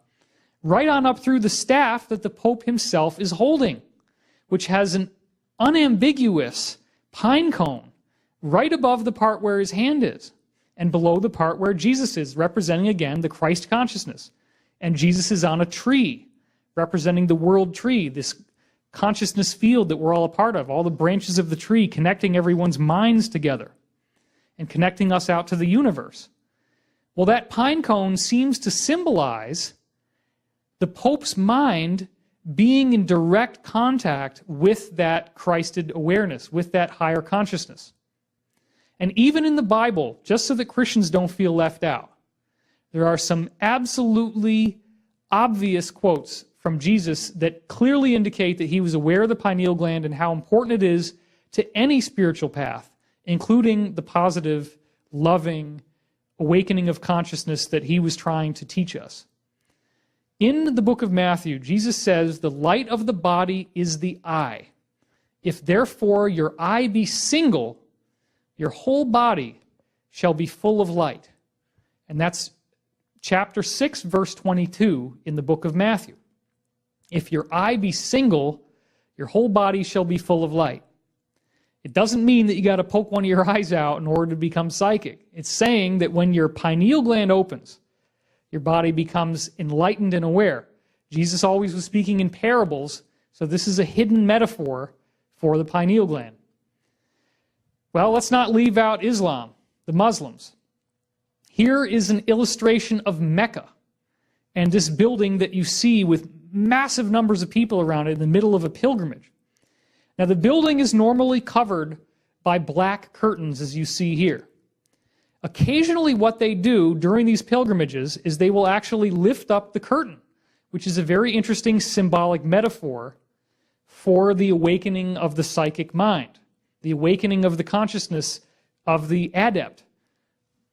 right on up through the staff that the Pope himself is holding, which has an unambiguous pine cone right above the part where his hand is, and below the part where Jesus is, representing again the Christ consciousness. And Jesus is on a tree, representing the world tree, this consciousness field that we're all a part of, all the branches of the tree connecting everyone's minds together and connecting us out to the universe. Well, that pine cone seems to symbolize the Pope's mind being in direct contact with that Christed awareness, with that higher consciousness. And even in the Bible, just so that Christians don't feel left out, there are some absolutely obvious quotes from Jesus that clearly indicate that he was aware of the pineal gland and how important it is to any spiritual path, including the positive, loving, awakening of consciousness that he was trying to teach us. In the book of Matthew, Jesus says, "The light of the body is the eye. If therefore your eye be single, your whole body shall be full of light." And that's chapter 6, verse 22 in the book of Matthew. If your eye be single, your whole body shall be full of light. It doesn't mean that you got to poke one of your eyes out in order to become psychic. It's saying that when your pineal gland opens, your body becomes enlightened and aware. Jesus always was speaking in parables, so this is a hidden metaphor for the pineal gland. Well, let's not leave out Islam, the Muslims. Here is an illustration of Mecca and this building that you see with massive numbers of people around it in the middle of a pilgrimage. Now, the building is normally covered by black curtains, as you see here. Occasionally, what they do during these pilgrimages is they will actually lift up the curtain, which is a very interesting symbolic metaphor for the awakening of the psychic mind, the awakening of the consciousness of the adept,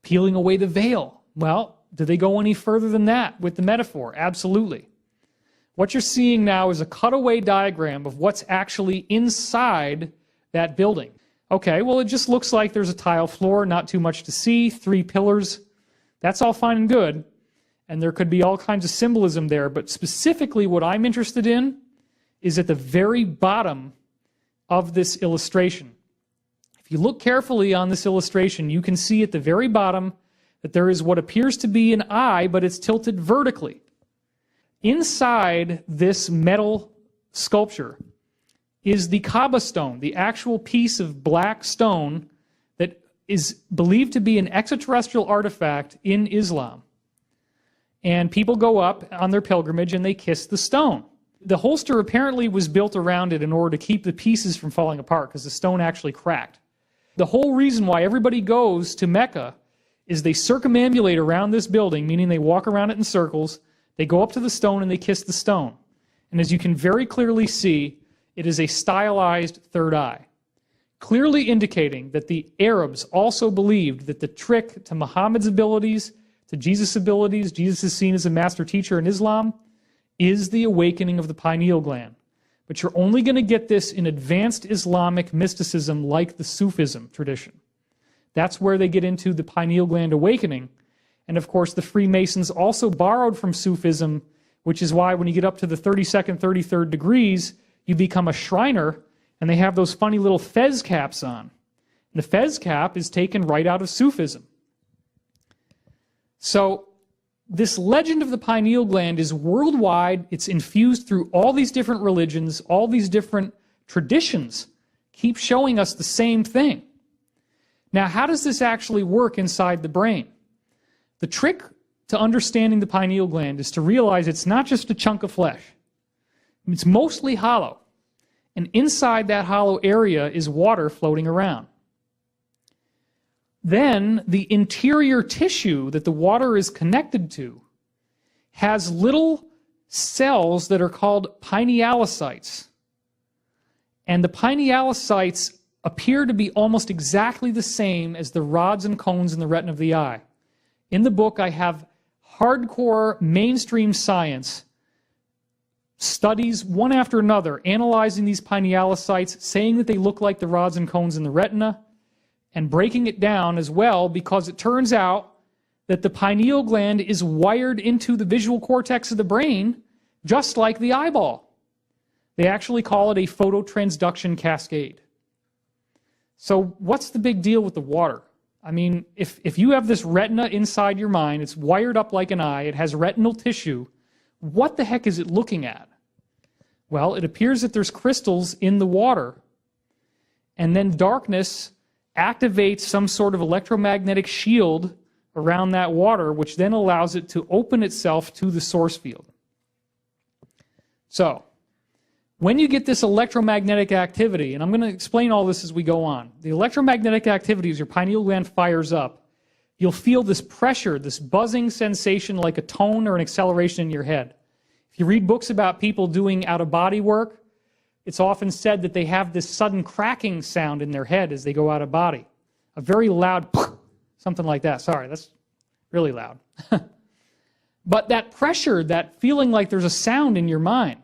peeling away the veil. Well, do they go any further than that with the metaphor? Absolutely. What you're seeing now is a cutaway diagram of what's actually inside that building. Okay, well, it just looks like there's a tile floor, not too much to see, 3 pillars. That's all fine and good, and there could be all kinds of symbolism there, but specifically what I'm interested in is at the very bottom of this illustration. If you look carefully on this illustration, you can see at the very bottom that there is what appears to be an eye, but it's tilted vertically. Inside this metal sculpture is the Kaaba stone, the actual piece of black stone that is believed to be an extraterrestrial artifact in Islam. And people go up on their pilgrimage and they kiss the stone. The holster apparently was built around it in order to keep the pieces from falling apart because the stone actually cracked. The whole reason why everybody goes to Mecca is they circumambulate around this building, meaning they walk around it in circles, they go up to the stone and they kiss the stone. And as you can very clearly see, it is a stylized third eye, clearly indicating that the Arabs also believed that the trick to Muhammad's abilities, to Jesus' abilities, Jesus is seen as a master teacher in Islam, is the awakening of the pineal gland. But you're only going to get this in advanced Islamic mysticism like the Sufism tradition. That's where they get into the pineal gland awakening. And of course, the Freemasons also borrowed from Sufism, which is why when you get up to the 32nd, 33rd degrees, you become a Shriner, and they have those funny little fez caps on. And the fez cap is taken right out of Sufism. So this legend of the pineal gland is worldwide. It's infused through all these different religions, all these different traditions keep showing us the same thing. Now, how does this actually work inside the brain? The trick to understanding the pineal gland is to realize it's not just a chunk of flesh. It's mostly hollow. And inside that hollow area is water floating around. Then the interior tissue that the water is connected to has little cells that are called pinealocytes. And the pinealocytes appear to be almost exactly the same as the rods and cones in the retina of the eye. In the book, I have hardcore mainstream science studies one after another analyzing these pinealocytes, saying that they look like the rods and cones in the retina, and breaking it down as well, because it turns out that the pineal gland is wired into the visual cortex of the brain just like the eyeball. They actually call it a phototransduction cascade. So what's the big deal with the water? I mean, if you have this retina inside your mind, it's wired up like an eye, it has retinal tissue, what the heck is it looking at? Well, it appears that there's crystals in the water, and then darkness activates some sort of electromagnetic shield around that water, which then allows it to open itself to the source field. So, when you get this electromagnetic activity, and I'm going to explain all this as we go on, the electromagnetic activity as your pineal gland fires up, you'll feel this pressure, this buzzing sensation like a tone or an acceleration in your head. If you read books about people doing out-of-body work, it's often said that they have this sudden cracking sound in their head as they go out of body. A very loud, something like that. Sorry, that's really loud. But that pressure, that feeling like there's a sound in your mind,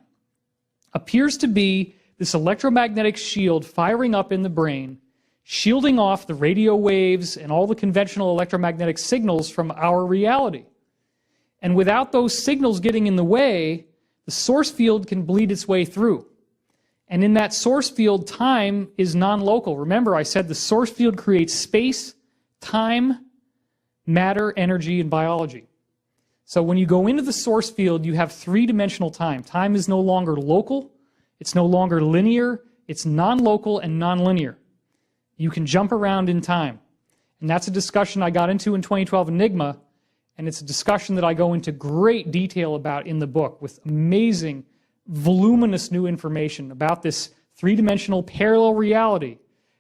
appears to be this electromagnetic shield firing up in the brain, shielding off the radio waves and all the conventional electromagnetic signals from our reality. And without those signals getting in the way, the source field can bleed its way through. And in that source field, time is non-local. Remember, I said the source field creates space, time, matter, energy, and biology. So when you go into the source field, you have three-dimensional time. Time is no longer local, it's no longer linear, it's non-local and non-linear. You can jump around in time. And that's a discussion I got into in 2012 Enigma, and it's a discussion that I go into great detail about in the book with amazing, voluminous new information about this three-dimensional parallel reality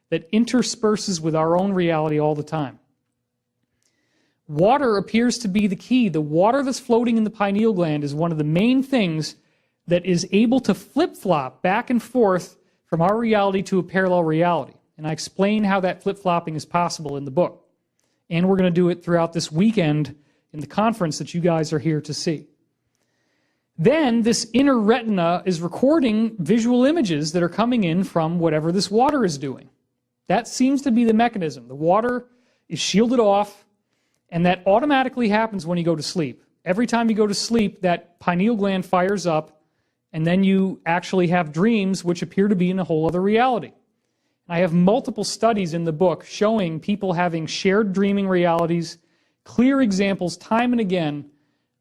that intersperses with our own reality all the time. Water appears to be the key. The water that's floating in the pineal gland is one of the main things that is able to flip-flop back and forth from our reality to a parallel reality. And I explain how that flip-flopping is possible in the book. And we're going to do it throughout this weekend in the conference that you guys are here to see. Then this inner retina is recording visual images that are coming in from whatever this water is doing. That seems to be the mechanism. The water is shielded off, and that automatically happens when you go to sleep. Every time you go to sleep, that pineal gland fires up, and then you actually have dreams which appear to be in a whole other reality. I have multiple studies in the book showing people having shared dreaming realities, clear examples time and again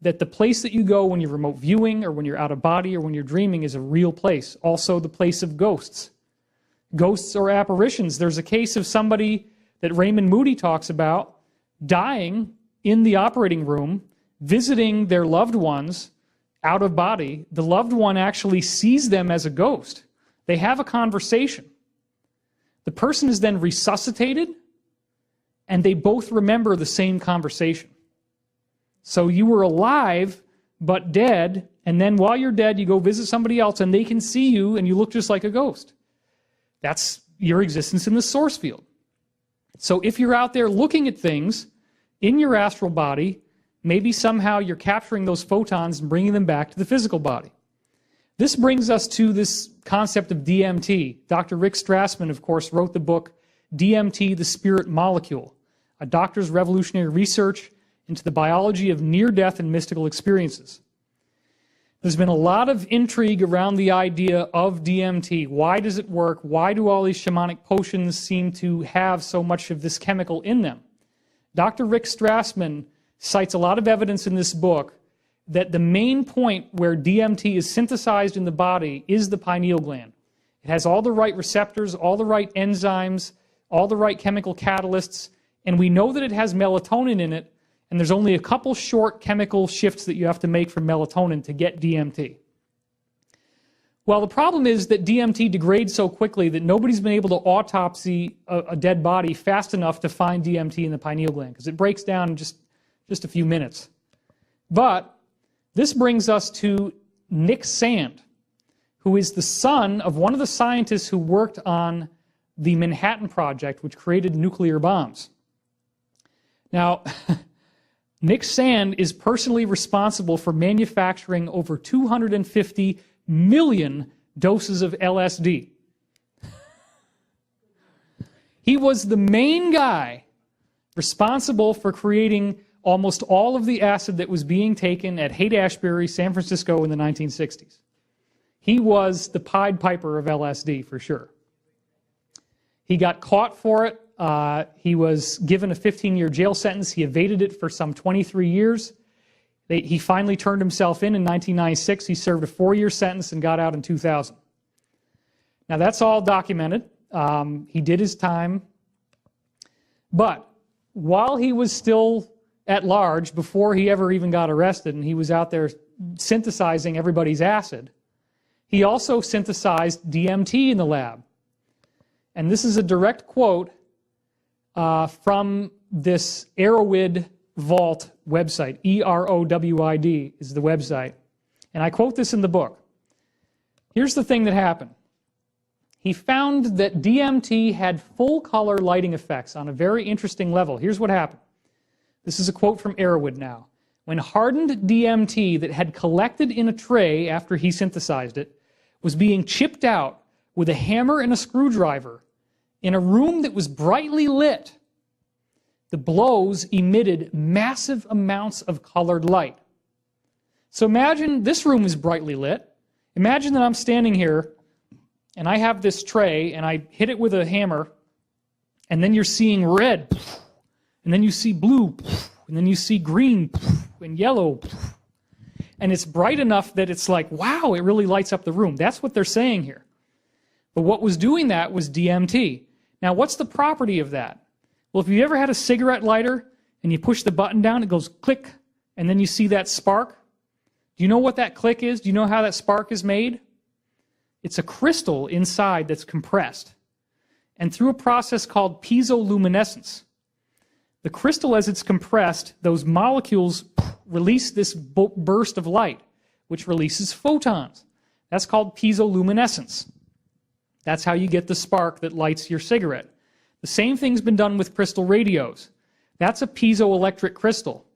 that the place that you go when you're remote viewing or when you're out of body or when you're dreaming is a real place. Also the place of ghosts. Ghosts or apparitions. There's a case of somebody that Raymond Moody talks about dying in the operating room, visiting their loved ones out of body. The loved one actually sees them as a ghost. They have a conversation. The person is then resuscitated, and they both remember the same conversation. So you were alive, but dead, and then while you're dead, you go visit somebody else, and they can see you, and you look just like a ghost. That's your existence in the source field. So if you're out there looking at things in your astral body, maybe somehow you're capturing those photons and bringing them back to the physical body. This brings us to this concept of DMT. Dr. Rick Strassman, of course, wrote the book DMT, the Spirit Molecule, a doctor's revolutionary research into the biology of near-death and mystical experiences. There's been a lot of intrigue around the idea of DMT. Why does it work? Why do all these shamanic potions seem to have so much of this chemical in them? Dr. Rick Strassman cites a lot of evidence in this book that the main point where DMT is synthesized in the body is the pineal gland. It has all the right receptors, all the right enzymes, all the right chemical catalysts, and we know that it has melatonin in it, and there's only a couple short chemical shifts that you have to make from melatonin to get DMT. Well, the problem is that DMT degrades so quickly that nobody's been able to autopsy a dead body fast enough to find DMT in the pineal gland, because it breaks down in just a few minutes. But this brings us to Nick Sand, who is the son of one of the scientists who worked on the Manhattan Project, which created nuclear bombs. Now, Nick Sand is personally responsible for manufacturing over 250 million doses of LSD. He was the main guy responsible for creating almost all of the acid that was being taken at Haight-Ashbury, San Francisco in the 1960s. He was the Pied Piper of LSD for sure. He got caught for it. He was given a 15-year jail sentence. He evaded it for some 23 years. He finally turned himself in 1996. He served a 4-year sentence and got out in 2000. Now that's all documented. He did his time. But while he was still at large, before he ever even got arrested, and he was out there synthesizing everybody's acid, He also synthesized DMT in the lab. And this is a direct quote from this Erowid Vault website. EROWID is the website. And I quote this in the book. Here's the thing that happened. He found that DMT had full-color lighting effects on a very interesting level. Here's what happened. This is a quote from Erowid now. When hardened DMT that had collected in a tray after he synthesized it was being chipped out with a hammer and a screwdriver in a room that was brightly lit, the blows emitted massive amounts of colored light. So imagine this room is brightly lit. Imagine that I'm standing here and I have this tray and I hit it with a hammer, and then you're seeing red, and then you see blue, and then you see green and yellow. And it's bright enough that it's like, wow, it really lights up the room. That's what they're saying here. But what was doing that was DMT. Now, what's the property of that? Well, if you ever had a cigarette lighter and you push the button down, it goes click, and then you see that spark. Do you know what that click is? Do you know how that spark is made? It's a crystal inside that's compressed. And through a process called piezoluminescence, the crystal, as it's compressed, those molecules release this burst of light, which releases photons. That's called piezoluminescence. That's how you get the spark that lights your cigarette. The same thing's been done with crystal radios. That's a piezoelectric crystal.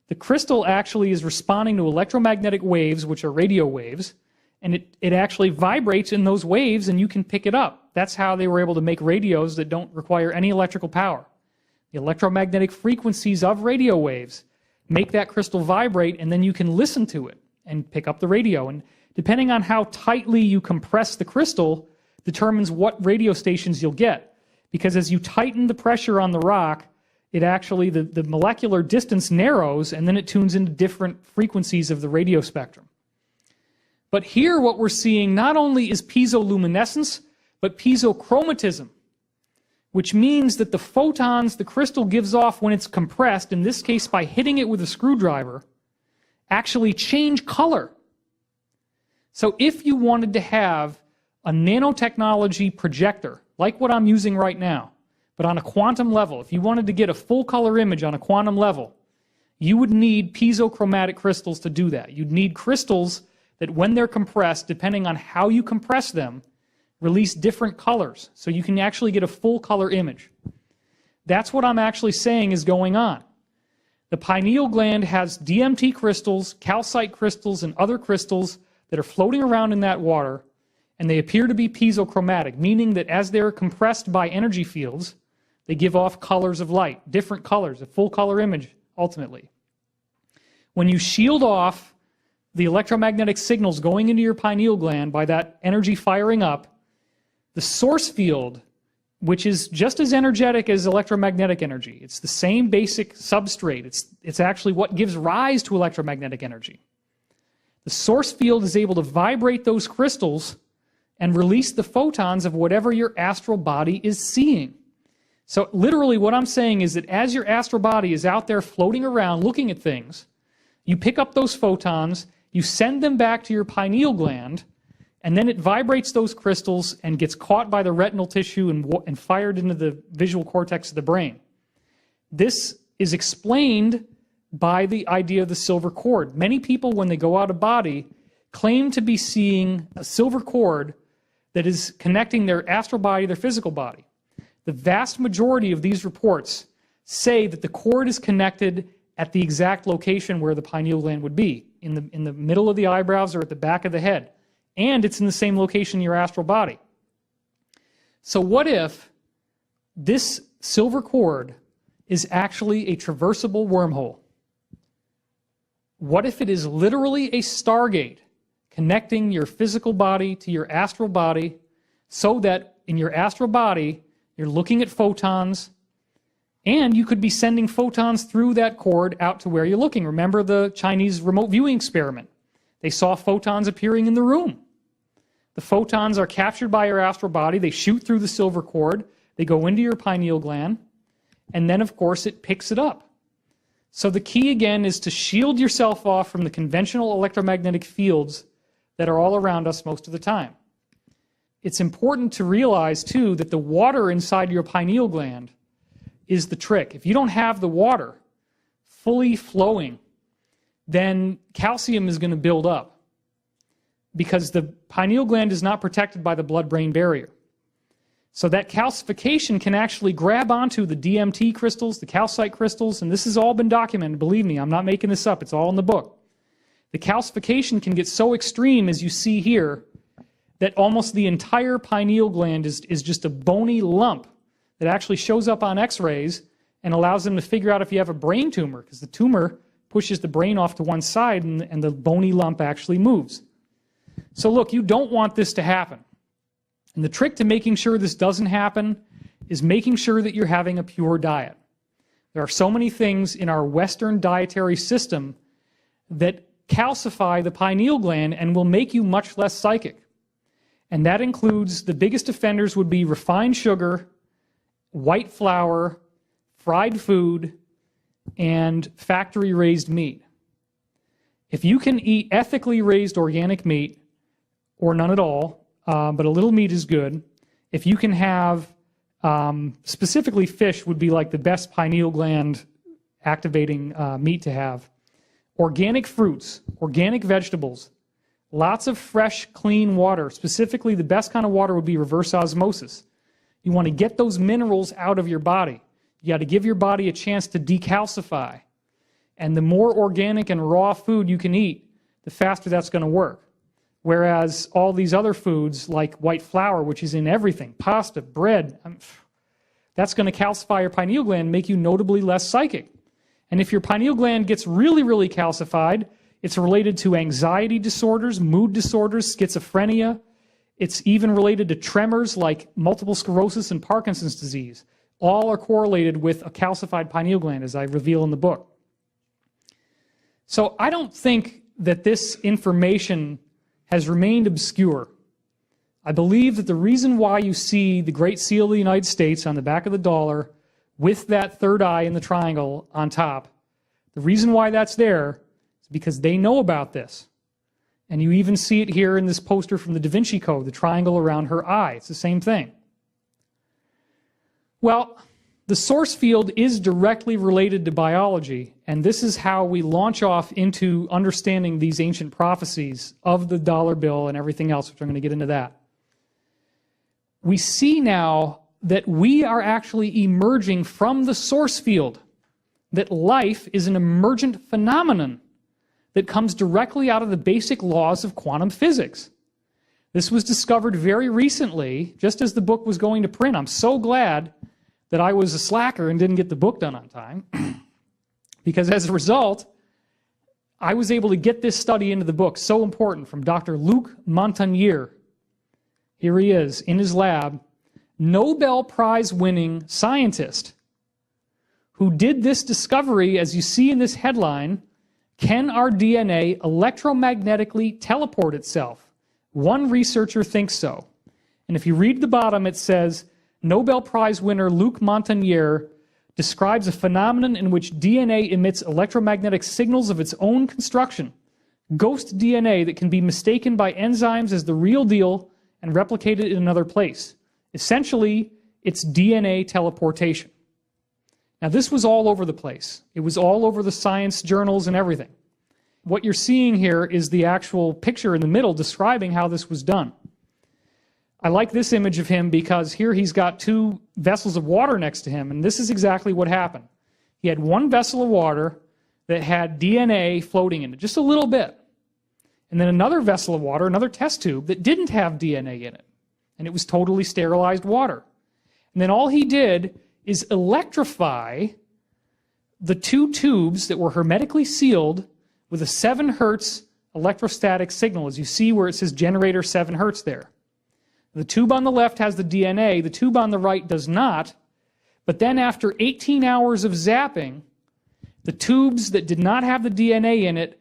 The crystal actually is responding to electromagnetic waves, which are radio waves, and it actually vibrates in those waves, and you can pick it up. That's how they were able to make radios that don't require any electrical power. The electromagnetic frequencies of radio waves make that crystal vibrate, and then you can listen to it and pick up the radio. And depending on how tightly you compress the crystal determines what radio stations you'll get. Because as you tighten the pressure on the rock, it actually, the molecular distance narrows, and then it tunes into different frequencies of the radio spectrum. But here what we're seeing not only is piezoluminescence, but piezochromatism, which means that the photons the crystal gives off when it's compressed, in this case by hitting it with a screwdriver, actually change color. So if you wanted to have a nanotechnology projector, like what I'm using right now, but on a quantum level, if you wanted to get a full color image on a quantum level, you would need piezochromatic crystals to do that. You'd need crystals that when they're compressed, depending on how you compress them, release different colors, so you can actually get a full color image. That's what I'm actually saying is going on. The pineal gland has DMT crystals, calcite crystals, and other crystals that are floating around in that water, and they appear to be piezochromatic, meaning that as they're compressed by energy fields, they give off colors of light, different colors, a full color image, ultimately. When you shield off the electromagnetic signals going into your pineal gland by that energy firing up, the source field, which is just as energetic as electromagnetic energy, it's the same basic substrate, it's actually what gives rise to electromagnetic energy. The source field is able to vibrate those crystals and release the photons of whatever your astral body is seeing. So literally what I'm saying is that as your astral body is out there floating around looking at things, you pick up those photons, you send them back to your pineal gland, and then it vibrates those crystals and gets caught by the retinal tissue and fired into the visual cortex of the brain. This is explained by the idea of the silver cord. Many people, when they go out of body, claim to be seeing a silver cord that is connecting their astral body to their physical body. The vast majority of these reports say that the cord is connected at the exact location where the pineal gland would be, in the middle of the eyebrows or at the back of the head. And it's in the same location in your astral body. So what if this silver cord is actually a traversable wormhole? What if it is literally a stargate connecting your physical body to your astral body, so that in your astral body you're looking at photons, and you could be sending photons through that cord out to where you're looking? Remember the Chinese remote viewing experiment? They saw photons appearing in the room. The photons are captured by your astral body, they shoot through the silver cord, they go into your pineal gland, and then of course it picks it up. So the key again is to shield yourself off from the conventional electromagnetic fields that are all around us most of the time. It's important to realize, too, that the water inside your pineal gland is the trick. If you don't have the water fully flowing, then calcium is going to build up because the pineal gland is not protected by the blood-brain barrier. So that calcification can actually grab onto the DMT crystals, the calcite crystals, and this has all been documented. Believe me, I'm not making this up. It's all in the book. The calcification can get so extreme, as you see here, that almost the entire pineal gland is just a bony lump that actually shows up on x-rays and allows them to figure out if you have a brain tumor, because the tumor pushes the brain off to one side and the bony lump actually moves. So look, you don't want this to happen. And the trick to making sure this doesn't happen is making sure that you're having a pure diet. There are so many things in our Western dietary system that calcify the pineal gland and will make you much less psychic. And that includes, the biggest offenders would be refined sugar, white flour, fried food, and factory-raised meat. If you can eat ethically raised organic meat, or none at all, but a little meat is good. If you can have, specifically fish would be like the best pineal gland activating meat to have. Organic fruits, organic vegetables, lots of fresh, clean water. Specifically, the best kind of water would be reverse osmosis. You want to get those minerals out of your body. You got to give your body a chance to decalcify. And the more organic and raw food you can eat, the faster that's going to work. Whereas all these other foods, like white flour, which is in everything, pasta, bread, that's going to calcify your pineal gland and make you notably less psychic. And if your pineal gland gets really, really calcified, it's related to anxiety disorders, mood disorders, schizophrenia. It's even related to tremors like multiple sclerosis and Parkinson's disease. All are correlated with a calcified pineal gland, as I reveal in the book. So I don't think that this information has remained obscure. I believe that the reason why you see the Great Seal of the United States on the back of the dollar with that third eye in the triangle on top, the reason why that's there is because they know about this. And you even see it here in this poster from the Da Vinci Code, the triangle around her eye. It's the same thing. Well, the source field is directly related to biology, and this is how we launch off into understanding these ancient prophecies of the dollar bill and everything else, which I'm going to get into that. We see now that we are actually emerging from the source field, that life is an emergent phenomenon that comes directly out of the basic laws of quantum physics. This was discovered very recently, just as the book was going to print. I'm so glad that I was a slacker and didn't get the book done on time, because as a result, I was able to get this study into the book, so important, from Dr. Luc Montagnier. Here he is in his lab, Nobel Prize-winning scientist who did this discovery, as you see in this headline, can our DNA electromagnetically teleport itself? One researcher thinks so. And if you read the bottom, it says, Nobel Prize winner Luc Montagnier describes a phenomenon in which DNA emits electromagnetic signals of its own construction, ghost DNA that can be mistaken by enzymes as the real deal and replicated in another place. Essentially, it's DNA teleportation. Now, this was all over the place. It was all over the science journals and everything. What you're seeing here is the actual picture in the middle describing how this was done. I like this image of him because here he's got two vessels of water next to him, and this is exactly what happened. He had one vessel of water that had DNA floating in it, just a little bit. And then another vessel of water, another test tube, that didn't have DNA in it. And it was totally sterilized water. And then all he did is electrify the two tubes that were hermetically sealed with a 7 hertz electrostatic signal, as you see where it says generator 7 hertz there. The tube on the left has the DNA, the tube on the right does not, but then after 18 hours of zapping, the tubes that did not have the DNA in it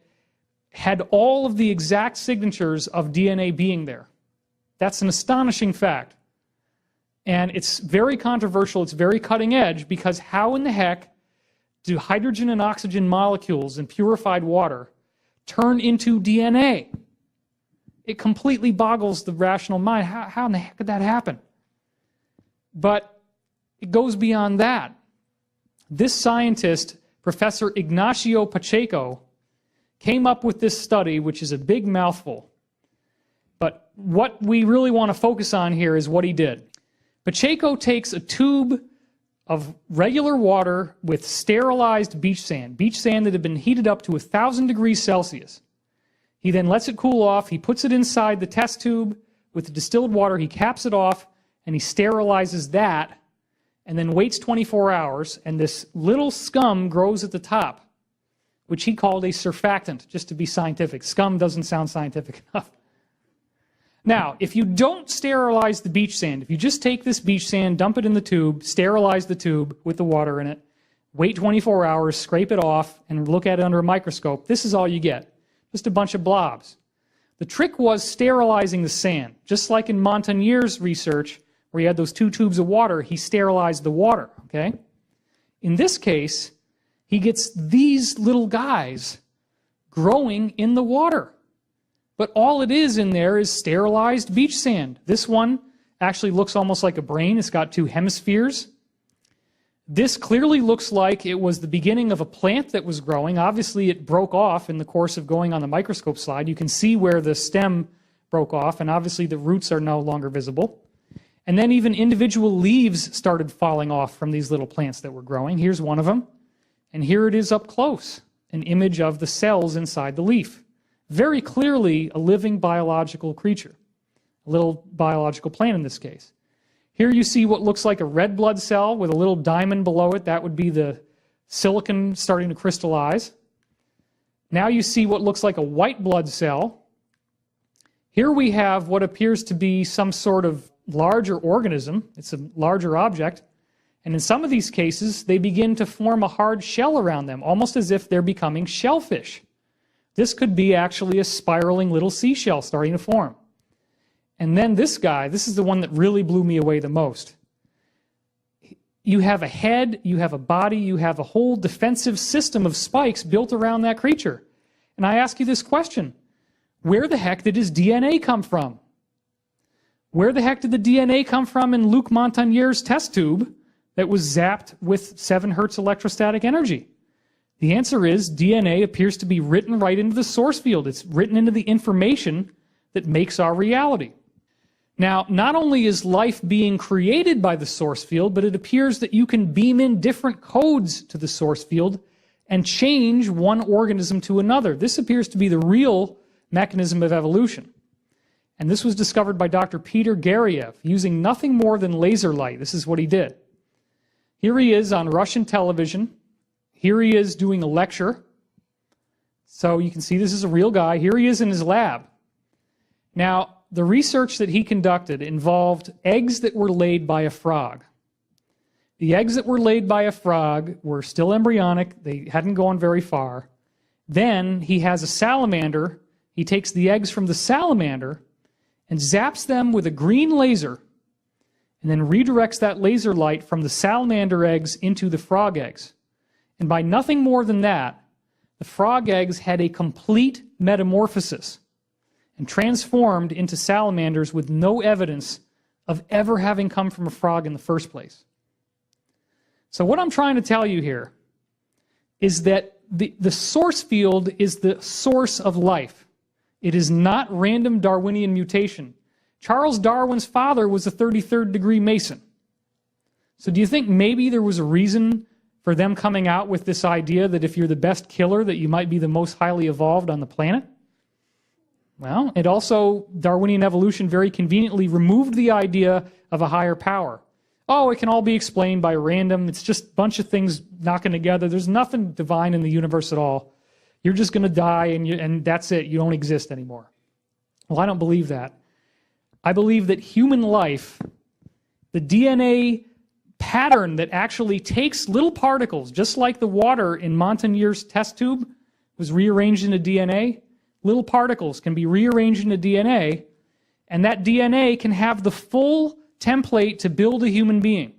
had all of the exact signatures of DNA being there. That's an astonishing fact. And it's very controversial, it's very cutting edge, because how in the heck do hydrogen and oxygen molecules in purified water turn into DNA? It completely boggles the rational mind. How in the heck could that happen? But it goes beyond that. This scientist, Professor Ignacio Pacheco, came up with this study, which is a big mouthful. But what we really want to focus on here is what he did. Pacheco takes a tube of regular water with sterilized beach sand that had been heated up to 1,000 degrees Celsius. He then lets it cool off. He puts it inside the test tube with the distilled water. He caps it off, and he sterilizes that, and then waits 24 hours, and this little scum grows at the top, which he called a surfactant, just to be scientific. Scum doesn't sound scientific enough. Now, if you don't sterilize the beach sand, if you just take this beach sand, dump it in the tube, sterilize the tube with the water in it, wait 24 hours, scrape it off, and look at it under a microscope, this is all you get. Just a bunch of blobs. The trick was sterilizing the sand. Just like in Montagnier's research, where he had those 2 tubes of water, he sterilized the water, okay? In this case, he gets these little guys growing in the water. But all it is in there is sterilized beach sand. This one actually looks almost like a brain. It's got 2 hemispheres. This clearly looks like it was the beginning of a plant that was growing. Obviously, it broke off in the course of going on the microscope slide. You can see where the stem broke off, and obviously the roots are no longer visible. And then even individual leaves started falling off from these little plants that were growing. Here's one of them. And here it is up close, an image of the cells inside the leaf. Very clearly a living biological creature, a little biological plant in this case. Here you see what looks like a red blood cell with a little diamond below it. That would be the silicon starting to crystallize. Now you see what looks like a white blood cell. Here we have what appears to be some sort of larger organism. It's a larger object. And in some of these cases, they begin to form a hard shell around them, almost as if they're becoming shellfish. This could be actually a spiraling little seashell starting to form. And then this guy, this is the one that really blew me away the most. You have a head, you have a body, you have a whole defensive system of spikes built around that creature. And I ask you this question: where the heck did his DNA come from? Where the heck did the DNA come from in Luc Montagnier's test tube that was zapped with 7 hertz electrostatic energy? The answer is DNA appears to be written right into the source field. It's written into the information that makes our reality. Now, not only is life being created by the source field, but it appears that you can beam in different codes to the source field and change one organism to another. This appears to be the real mechanism of evolution. And this was discovered by Dr. Peter Gariev using nothing more than laser light. This is what he did. Here he is on Russian television. Here he is doing a lecture. So you can see this is a real guy. Here he is in his lab. Now, the research that he conducted involved eggs that were laid by a frog. The eggs that were laid by a frog were still embryonic. They hadn't gone very far. Then he has a salamander. He takes the eggs from the salamander and zaps them with a green laser, and then redirects that laser light from the salamander eggs into the frog eggs. And by nothing more than that, the frog eggs had a complete metamorphosis and transformed into salamanders with no evidence of ever having come from a frog in the first place. So what I'm trying to tell you here is that the source field is the source of life. It is not random Darwinian mutation. Charles Darwin's father was a 33rd degree Mason. So do you think maybe there was a reason for them coming out with this idea that if you're the best killer, that you might be the most highly evolved on the planet? Well, it also, Darwinian evolution very conveniently removed the idea of a higher power. Oh, it can all be explained by random. It's just a bunch of things knocking together. There's nothing divine in the universe at all. You're just going to die and that's it. You don't exist anymore. Well, I don't believe that. I believe that human life, the DNA pattern that actually takes little particles, just like the water in Montagnier's test tube was rearranged into DNA, little particles can be rearranged into DNA, and that DNA can have the full template to build a human being.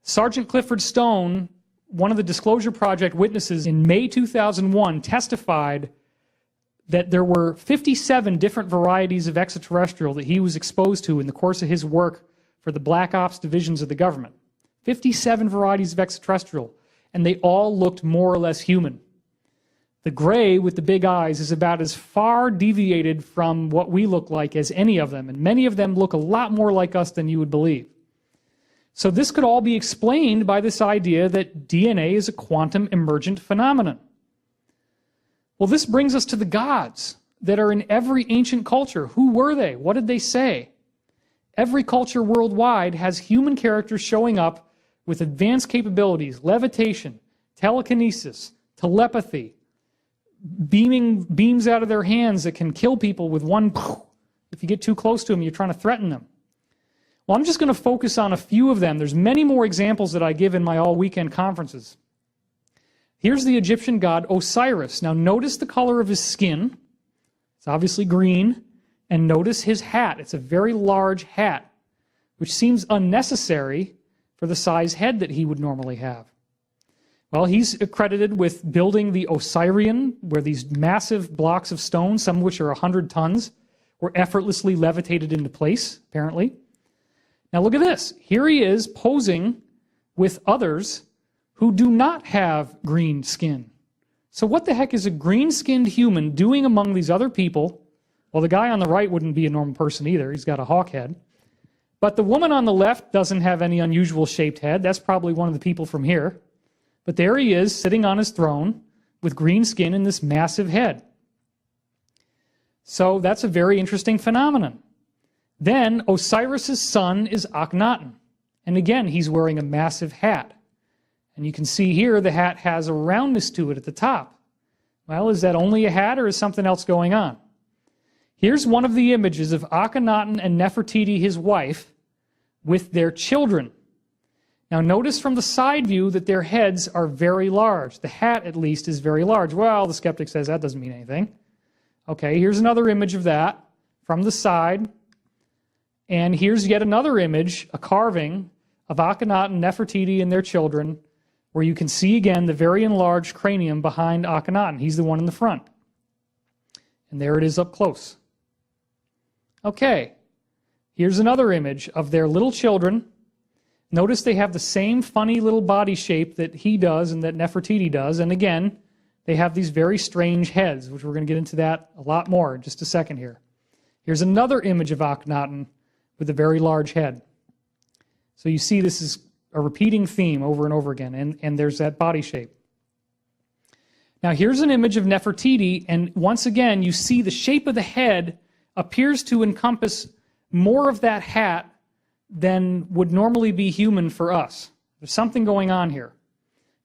Sergeant Clifford Stone, one of the Disclosure Project witnesses in May 2001, testified that there were 57 different varieties of extraterrestrial that he was exposed to in the course of his work for the Black Ops divisions of the government. 57 varieties of extraterrestrial, and they all looked more or less human. The gray with the big eyes is about as far deviated from what we look like as any of them, and many of them look a lot more like us than you would believe. So this could all be explained by this idea that DNA is a quantum emergent phenomenon. Well, this brings us to the gods that are in every ancient culture. Who were they? What did they say? Every culture worldwide has human characters showing up with advanced capabilities, levitation, telekinesis, telepathy, beaming beams out of their hands that can kill people with one. If you get too close to them, you're trying to threaten them. Well, I'm just going to focus on a few of them. There's many more examples that I give in my all-weekend conferences. Here's the Egyptian god Osiris. Now notice the color of his skin. It's obviously green. And notice his hat. It's a very large hat, which seems unnecessary for the size head that he would normally have. Well, he's accredited with building the Osirian, where these massive blocks of stone, some of which are 100 tons, were effortlessly levitated into place, apparently. Now look at this. Here he is posing with others who do not have green skin. So what the heck is a green-skinned human doing among these other people? Well, the guy on the right wouldn't be a normal person either. He's got a hawk head. But the woman on the left doesn't have any unusual shaped head. That's probably one of the people from here. But there he is, sitting on his throne with green skin and this massive head. So that's a very interesting phenomenon. Then Osiris's son is Akhenaten. And again, he's wearing a massive hat. And you can see here the hat has a roundness to it at the top. Well, is that only a hat or is something else going on? Here's one of the images of Akhenaten and Nefertiti, his wife, with their children. Now notice from the side view that their heads are very large. The hat, at least, is very large. Well, the skeptic says that doesn't mean anything. Okay, here's another image of that from the side. And here's yet another image, a carving of Akhenaten, Nefertiti, and their children, where you can see again the very enlarged cranium behind Akhenaten. He's the one in the front. And there it is up close. Okay, here's another image of their little children. Notice they have the same funny little body shape that he does and that Nefertiti does. And again, they have these very strange heads, which we're going to get into that a lot more in just a second here. Here's another image of Akhenaten with a very large head. So you see this is a repeating theme over and over again, and there's that body shape. Now here's an image of Nefertiti, and once again you see the shape of the head appears to encompass more of that hat than would normally be human for us. There's something going on here.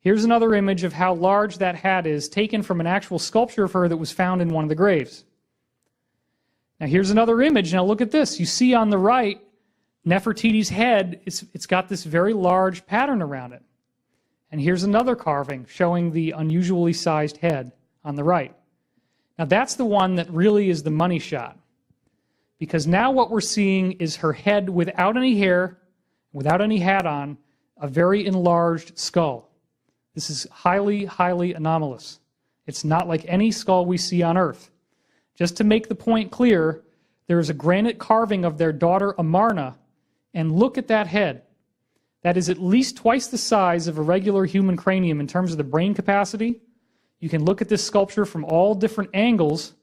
Here's another image of how large that hat is, taken from an actual sculpture of her that was found in one of the graves. Now here's another image. Now look at this. You see on the right, Nefertiti's head, it's got this very large pattern around it. And here's another carving showing the unusually sized head on the right. Now that's the one that really is the money shot. Because now what we're seeing is her head without any hair, without any hat on, a very enlarged skull. This is highly, highly anomalous. It's not like any skull we see on Earth. Just to make the point clear, there is a granite carving of their daughter Amarna, and look at that head. That is at least twice the size of a regular human cranium in terms of the brain capacity. You can look at this sculpture from all different angles,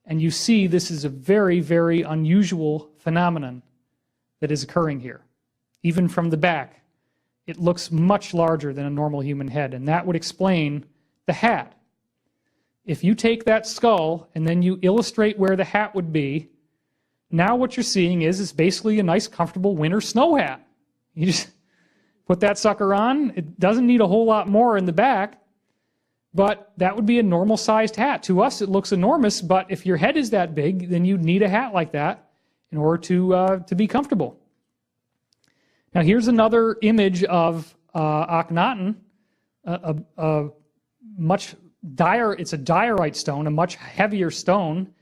and you see this is a very, very unusual phenomenon that is occurring here. Even from the back, it looks much larger than a normal human head, and that would explain the hat. If you take that skull and then you illustrate where the hat would be, now what you're seeing is basically a nice, comfortable winter snow hat. You just put that sucker on. It doesn't need a whole lot more in the back, but that would be a normal-sized hat. To us, it looks enormous, but if your head is that big, then you'd need a hat like that in order to be comfortable. Now, here's another image of Akhenaten, it's a diorite stone, a much heavier stone,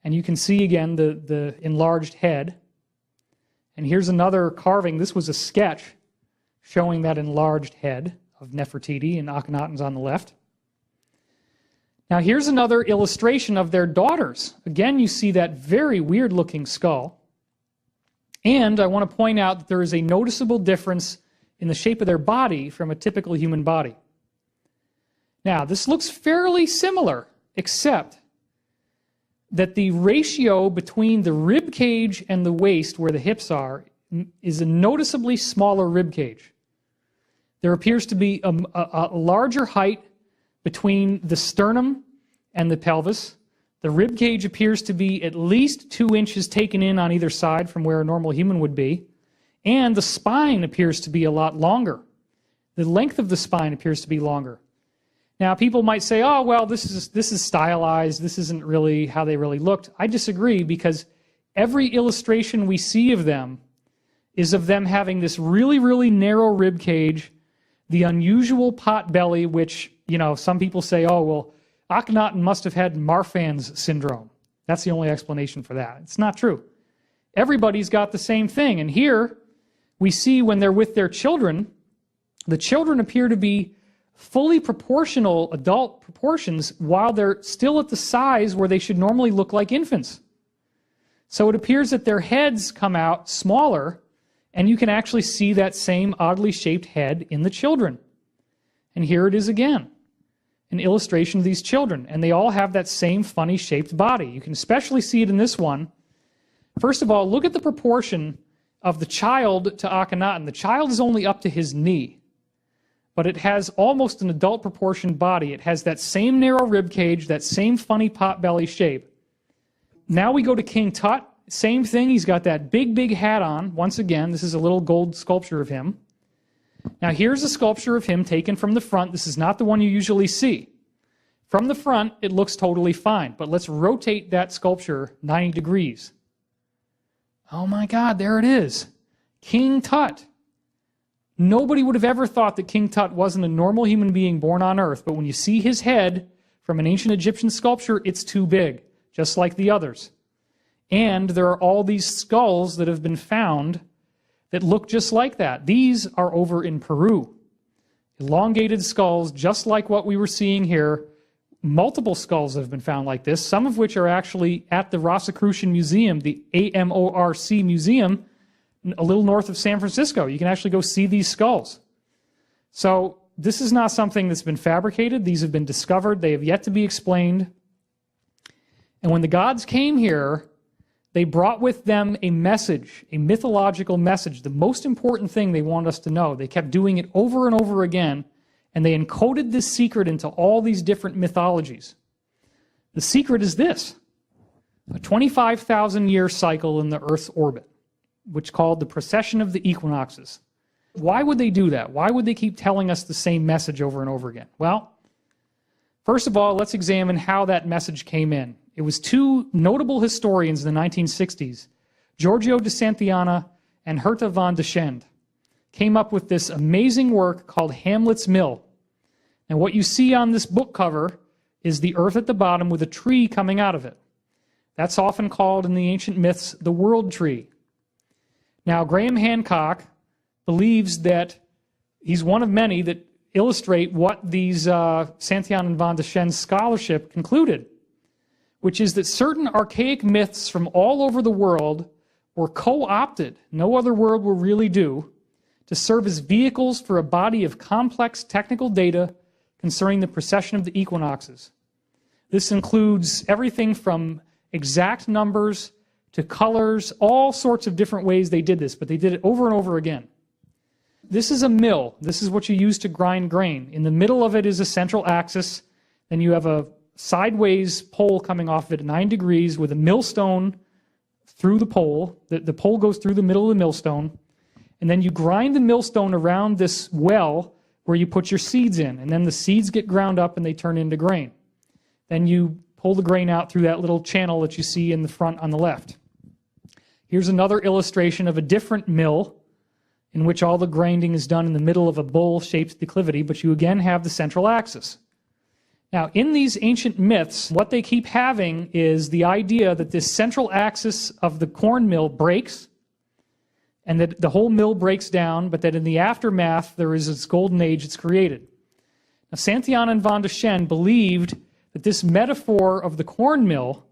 and you can see again the enlarged head. And here's another carving. This was a sketch showing that enlarged head of Nefertiti, and Akhenaten's on the left. Now here's another illustration of their daughters. Again, you see that very weird-looking skull. And I want to point out that there is a noticeable difference in the shape of their body from a typical human body. Now, this looks fairly similar, except that the ratio between the rib cage and the waist, where the hips are, is a noticeably smaller rib cage. There appears to be a larger height between the sternum and the pelvis. The rib cage appears to be at least 2 inches taken in on either side from where a normal human would be. And the spine appears to be a lot longer. The length of the spine appears to be longer. Now, people might say, oh, well, this is stylized. This isn't really how they really looked. I disagree, because every illustration we see of them is of them having this really, really narrow rib cage, the unusual pot belly, which, some people say, oh, well, Akhenaten must have had Marfan's syndrome. That's the only explanation for that. It's not true. Everybody's got the same thing. And here we see when they're with their children, the children appear to be fully proportional adult proportions while they're still at the size where they should normally look like infants. So it appears that their heads come out smaller, and you can actually see that same oddly shaped head in the children. And here it is again, an illustration of these children. And they all have that same funny shaped body. You can especially see it in this one. First of all, look at the proportion of the child to Akhenaten. The child is only up to his knee, but it has almost an adult proportioned body. It has that same narrow rib cage, that same funny pot belly shape. Now we go to King Tut. Same thing. He's got that big, big hat on. Once again, this is a little gold sculpture of him. Now here's a sculpture of him taken from the front. This is not the one you usually see. From the front, it looks totally fine. But let's rotate that sculpture 90 degrees. Oh my God, there it is. King Tut. Nobody would have ever thought that King Tut wasn't a normal human being born on Earth, but when you see his head from an ancient Egyptian sculpture, it's too big, just like the others. And there are all these skulls that have been found that look just like that. These are over in Peru. Elongated skulls, just like what we were seeing here. Multiple skulls have been found like this, some of which are actually at the Rosicrucian Museum, the AMORC Museum, a little north of San Francisco. You can actually go see these skulls. So this is not something that's been fabricated. These have been discovered. They have yet to be explained. And when the gods came here, they brought with them a message, a mythological message, the most important thing they want us to know. They kept doing it over and over again, and they encoded this secret into all these different mythologies. The secret is this: a 25,000-year cycle in the Earth's orbit, which is called the precession of the equinoxes. Why would they do that? Why would they keep telling us the same message over and over again? Well, first of all, let's examine how that message came in. It was two notable historians in the 1960s, Giorgio de Santillana and Herta van de Schend, came up with this amazing work called Hamlet's Mill. And what you see on this book cover is the earth at the bottom with a tree coming out of it. That's often called in the ancient myths the world tree. Now, Graham Hancock believes that he's one of many that illustrate what these Santillana and van de Schend's scholarship concluded, which is that certain archaic myths from all over the world were co-opted, no other word will really do, to serve as vehicles for a body of complex technical data concerning the precession of the equinoxes. This includes everything from exact numbers to colors, all sorts of different ways they did this, but they did it over and over again. This is a mill. This is what you use to grind grain. In the middle of it is a central axis, then you have a sideways pole coming off of it at 9 degrees with a millstone through the pole. The pole goes through the middle of the millstone, and then you grind the millstone around this well where you put your seeds in, and then the seeds get ground up and they turn into grain. Then you pull the grain out through that little channel that you see in the front on the left. Here's another illustration of a different mill in which all the grinding is done in the middle of a bowl-shaped declivity, but you again have the central axis. Now, in these ancient myths, what they keep having is the idea that this central axis of the corn mill breaks, and that the whole mill breaks down, but that in the aftermath, there is this golden age that's created. Now, Santillana and van de Schend believed that this metaphor of the corn mill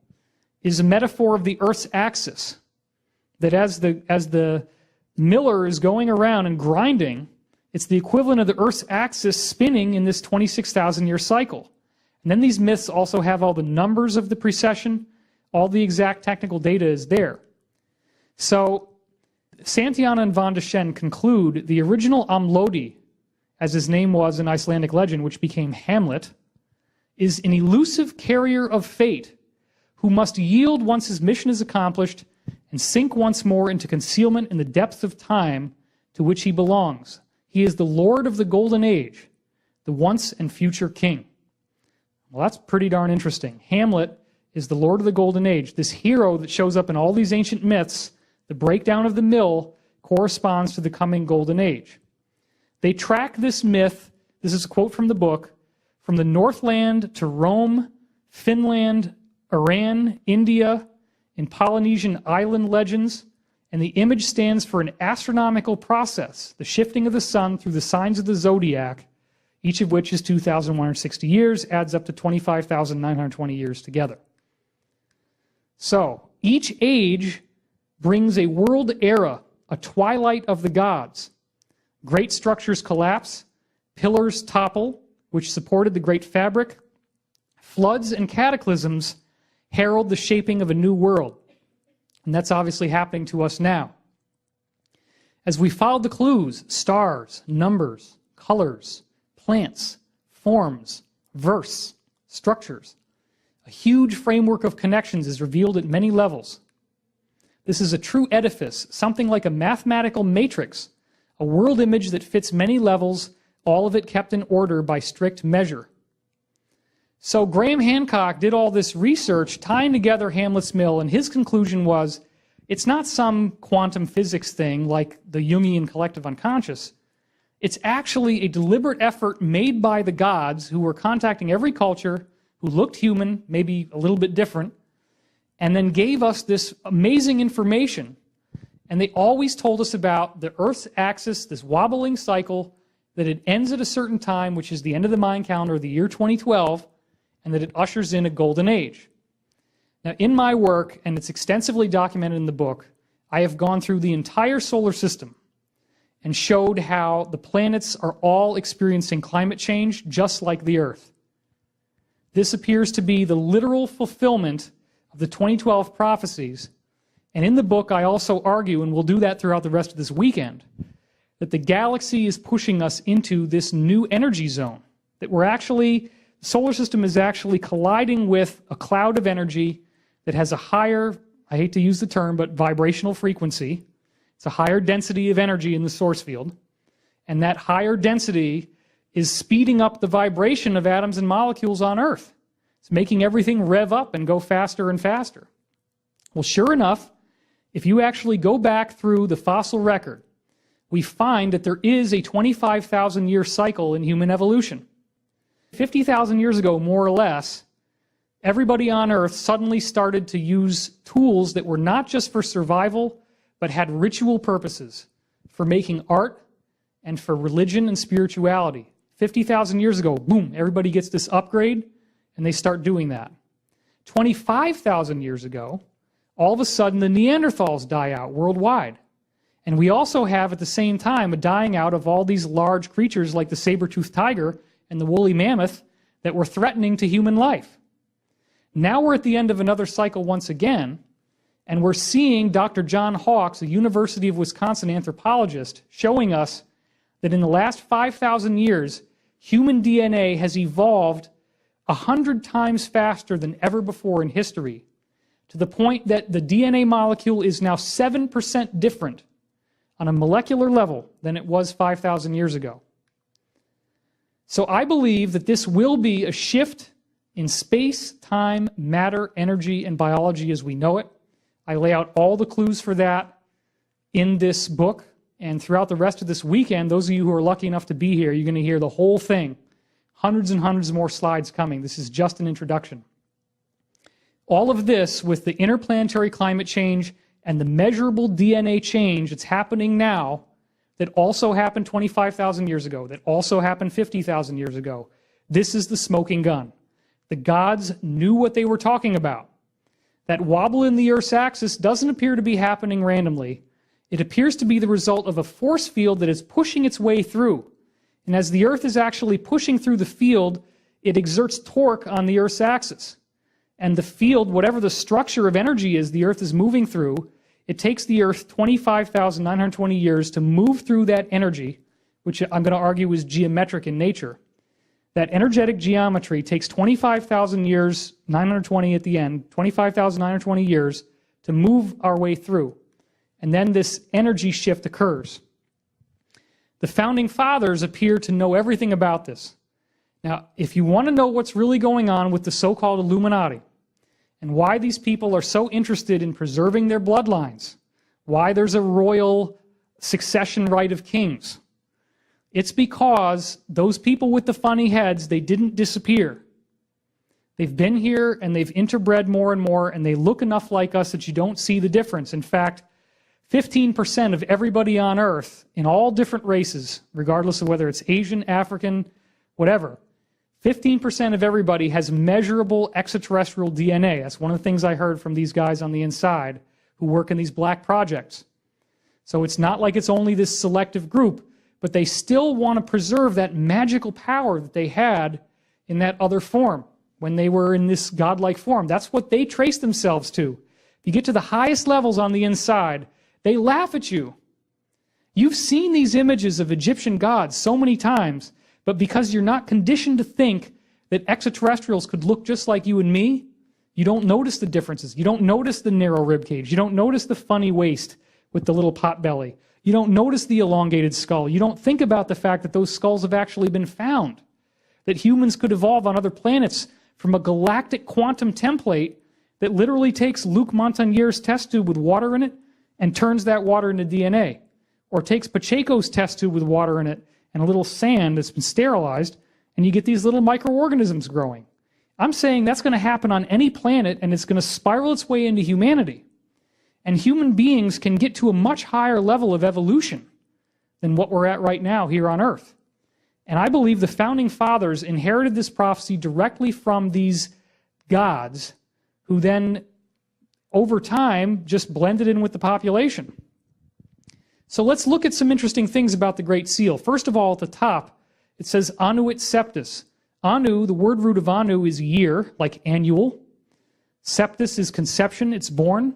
is a metaphor of the Earth's axis. That as the miller is going around and grinding, it's the equivalent of the Earth's axis spinning in this 26,000-year cycle. And then these myths also have all the numbers of the precession, all the exact technical data is there. So Santayana and von Deschen conclude the original Amlodi, as his name was in Icelandic legend, which became Hamlet, is an elusive carrier of fate who must yield once his mission is accomplished and sink once more into concealment in the depths of time to which he belongs. He is the Lord of the Golden Age, the once and future king. Well, that's pretty darn interesting. Hamlet is the Lord of the Golden Age. This hero that shows up in all these ancient myths, the breakdown of the mill, corresponds to the coming Golden Age. They track this myth, this is a quote from the book, from the Northland to Rome, Finland, Iran, India, in Polynesian island legends, and the image stands for an astronomical process, the shifting of the sun through the signs of the zodiac, each of which is 2,160 years, adds up to 25,920 years together. So, each age brings a world era, a twilight of the gods. Great structures collapse, pillars topple, which supported the great fabric. Floods and cataclysms herald the shaping of a new world. And that's obviously happening to us now. As we followed the clues, stars, numbers, colors, plants, forms, verse, structures, a huge framework of connections is revealed at many levels. This is a true edifice, something like a mathematical matrix, a world image that fits many levels, all of it kept in order by strict measure. So Graham Hancock did all this research tying together Hamlet's Mill, and his conclusion was, it's not some quantum physics thing like the Jungian collective unconscious. It's actually a deliberate effort made by the gods who were contacting every culture, who looked human, maybe a little bit different, and then gave us this amazing information. And they always told us about the Earth's axis, this wobbling cycle, that it ends at a certain time, which is the end of the Mayan calendar, the year 2012, and that it ushers in a golden age. Now, in my work, and it's extensively documented in the book, I have gone through the entire solar system and showed how the planets are all experiencing climate change, just like the Earth. This appears to be the literal fulfillment of the 2012 prophecies. And in the book, I also argue, and we'll do that throughout the rest of this weekend, that the galaxy is pushing us into this new energy zone, that the solar system is actually colliding with a cloud of energy that has a higher, I hate to use the term, but vibrational frequency. It's a higher density of energy in the source field. And that higher density is speeding up the vibration of atoms and molecules on Earth. It's making everything rev up and go faster and faster. Well, sure enough, if you actually go back through the fossil record, we find that there is a 25,000-year cycle in human evolution. 50,000 years ago, more or less, everybody on Earth suddenly started to use tools that were not just for survival, but had ritual purposes for making art and for religion and spirituality. 50,000 years ago, boom, everybody gets this upgrade, and they start doing that. 25,000 years ago, all of a sudden the Neanderthals die out worldwide. And we also have at the same time a dying out of all these large creatures like the saber-toothed tiger and the woolly mammoth that were threatening to human life. Now we're at the end of another cycle once again, and we're seeing Dr. John Hawkes, a University of Wisconsin anthropologist, showing us that in the last 5,000 years, human DNA has evolved 100 times faster than ever before in history, to the point that the DNA molecule is now 7% different on a molecular level than it was 5,000 years ago. So I believe that this will be a shift in space, time, matter, energy, and biology as we know it. I lay out all the clues for that in this book, and throughout the rest of this weekend, those of you who are lucky enough to be here, you're going to hear the whole thing. Hundreds and hundreds more slides coming. This is just an introduction. All of this with the interplanetary climate change and the measurable DNA change that's happening now, that also happened 25,000 years ago, that also happened 50,000 years ago. This is the smoking gun. The gods knew what they were talking about. That wobble in the Earth's axis doesn't appear to be happening randomly. It appears to be the result of a force field that is pushing its way through. And as the Earth is actually pushing through the field, it exerts torque on the Earth's axis. And the field, whatever the structure of energy is the Earth is moving through, it takes the Earth 25,920 years to move through that energy, which I'm going to argue is geometric in nature. That energetic geometry takes 25,000 years, 920 at the end, 25,920 years to move our way through. And then this energy shift occurs. The founding fathers appear to know everything about this. Now, if you want to know what's really going on with the so-called Illuminati and why these people are so interested in preserving their bloodlines, why there's a royal succession right of kings, it's because those people with the funny heads, they didn't disappear. They've been here and they've interbred more and more, and they look enough like us that you don't see the difference. In fact, 15% of everybody on Earth in all different races, regardless of whether it's Asian, African, whatever, 15% of everybody has measurable extraterrestrial DNA. That's one of the things I heard from these guys on the inside who work in these black projects. So it's not like it's only this selective group, but they still want to preserve that magical power that they had in that other form, when they were in this godlike form. That's what they trace themselves to. If you get to the highest levels on the inside, they laugh at you. You've seen these images of Egyptian gods so many times, but because you're not conditioned to think that extraterrestrials could look just like you and me, you don't notice the differences. You don't notice the narrow rib cage. You don't notice the funny waist with the little pot belly. You don't notice the elongated skull. You don't think about the fact that those skulls have actually been found, that humans could evolve on other planets from a galactic quantum template that literally takes Luc Montagnier's test tube with water in it and turns that water into DNA, or takes Pacheco's test tube with water in it and a little sand that's been sterilized, and you get these little microorganisms growing. I'm saying that's going to happen on any planet, and it's going to spiral its way into humanity. And human beings can get to a much higher level of evolution than what we're at right now here on Earth. And I believe the founding fathers inherited this prophecy directly from these gods, who then, over time, just blended in with the population. So let's look at some interesting things about the Great Seal. First of all, at the top, it says Annuit Septus. Anu, the word root of Anu is year, like annual. Septus is conception, it's born.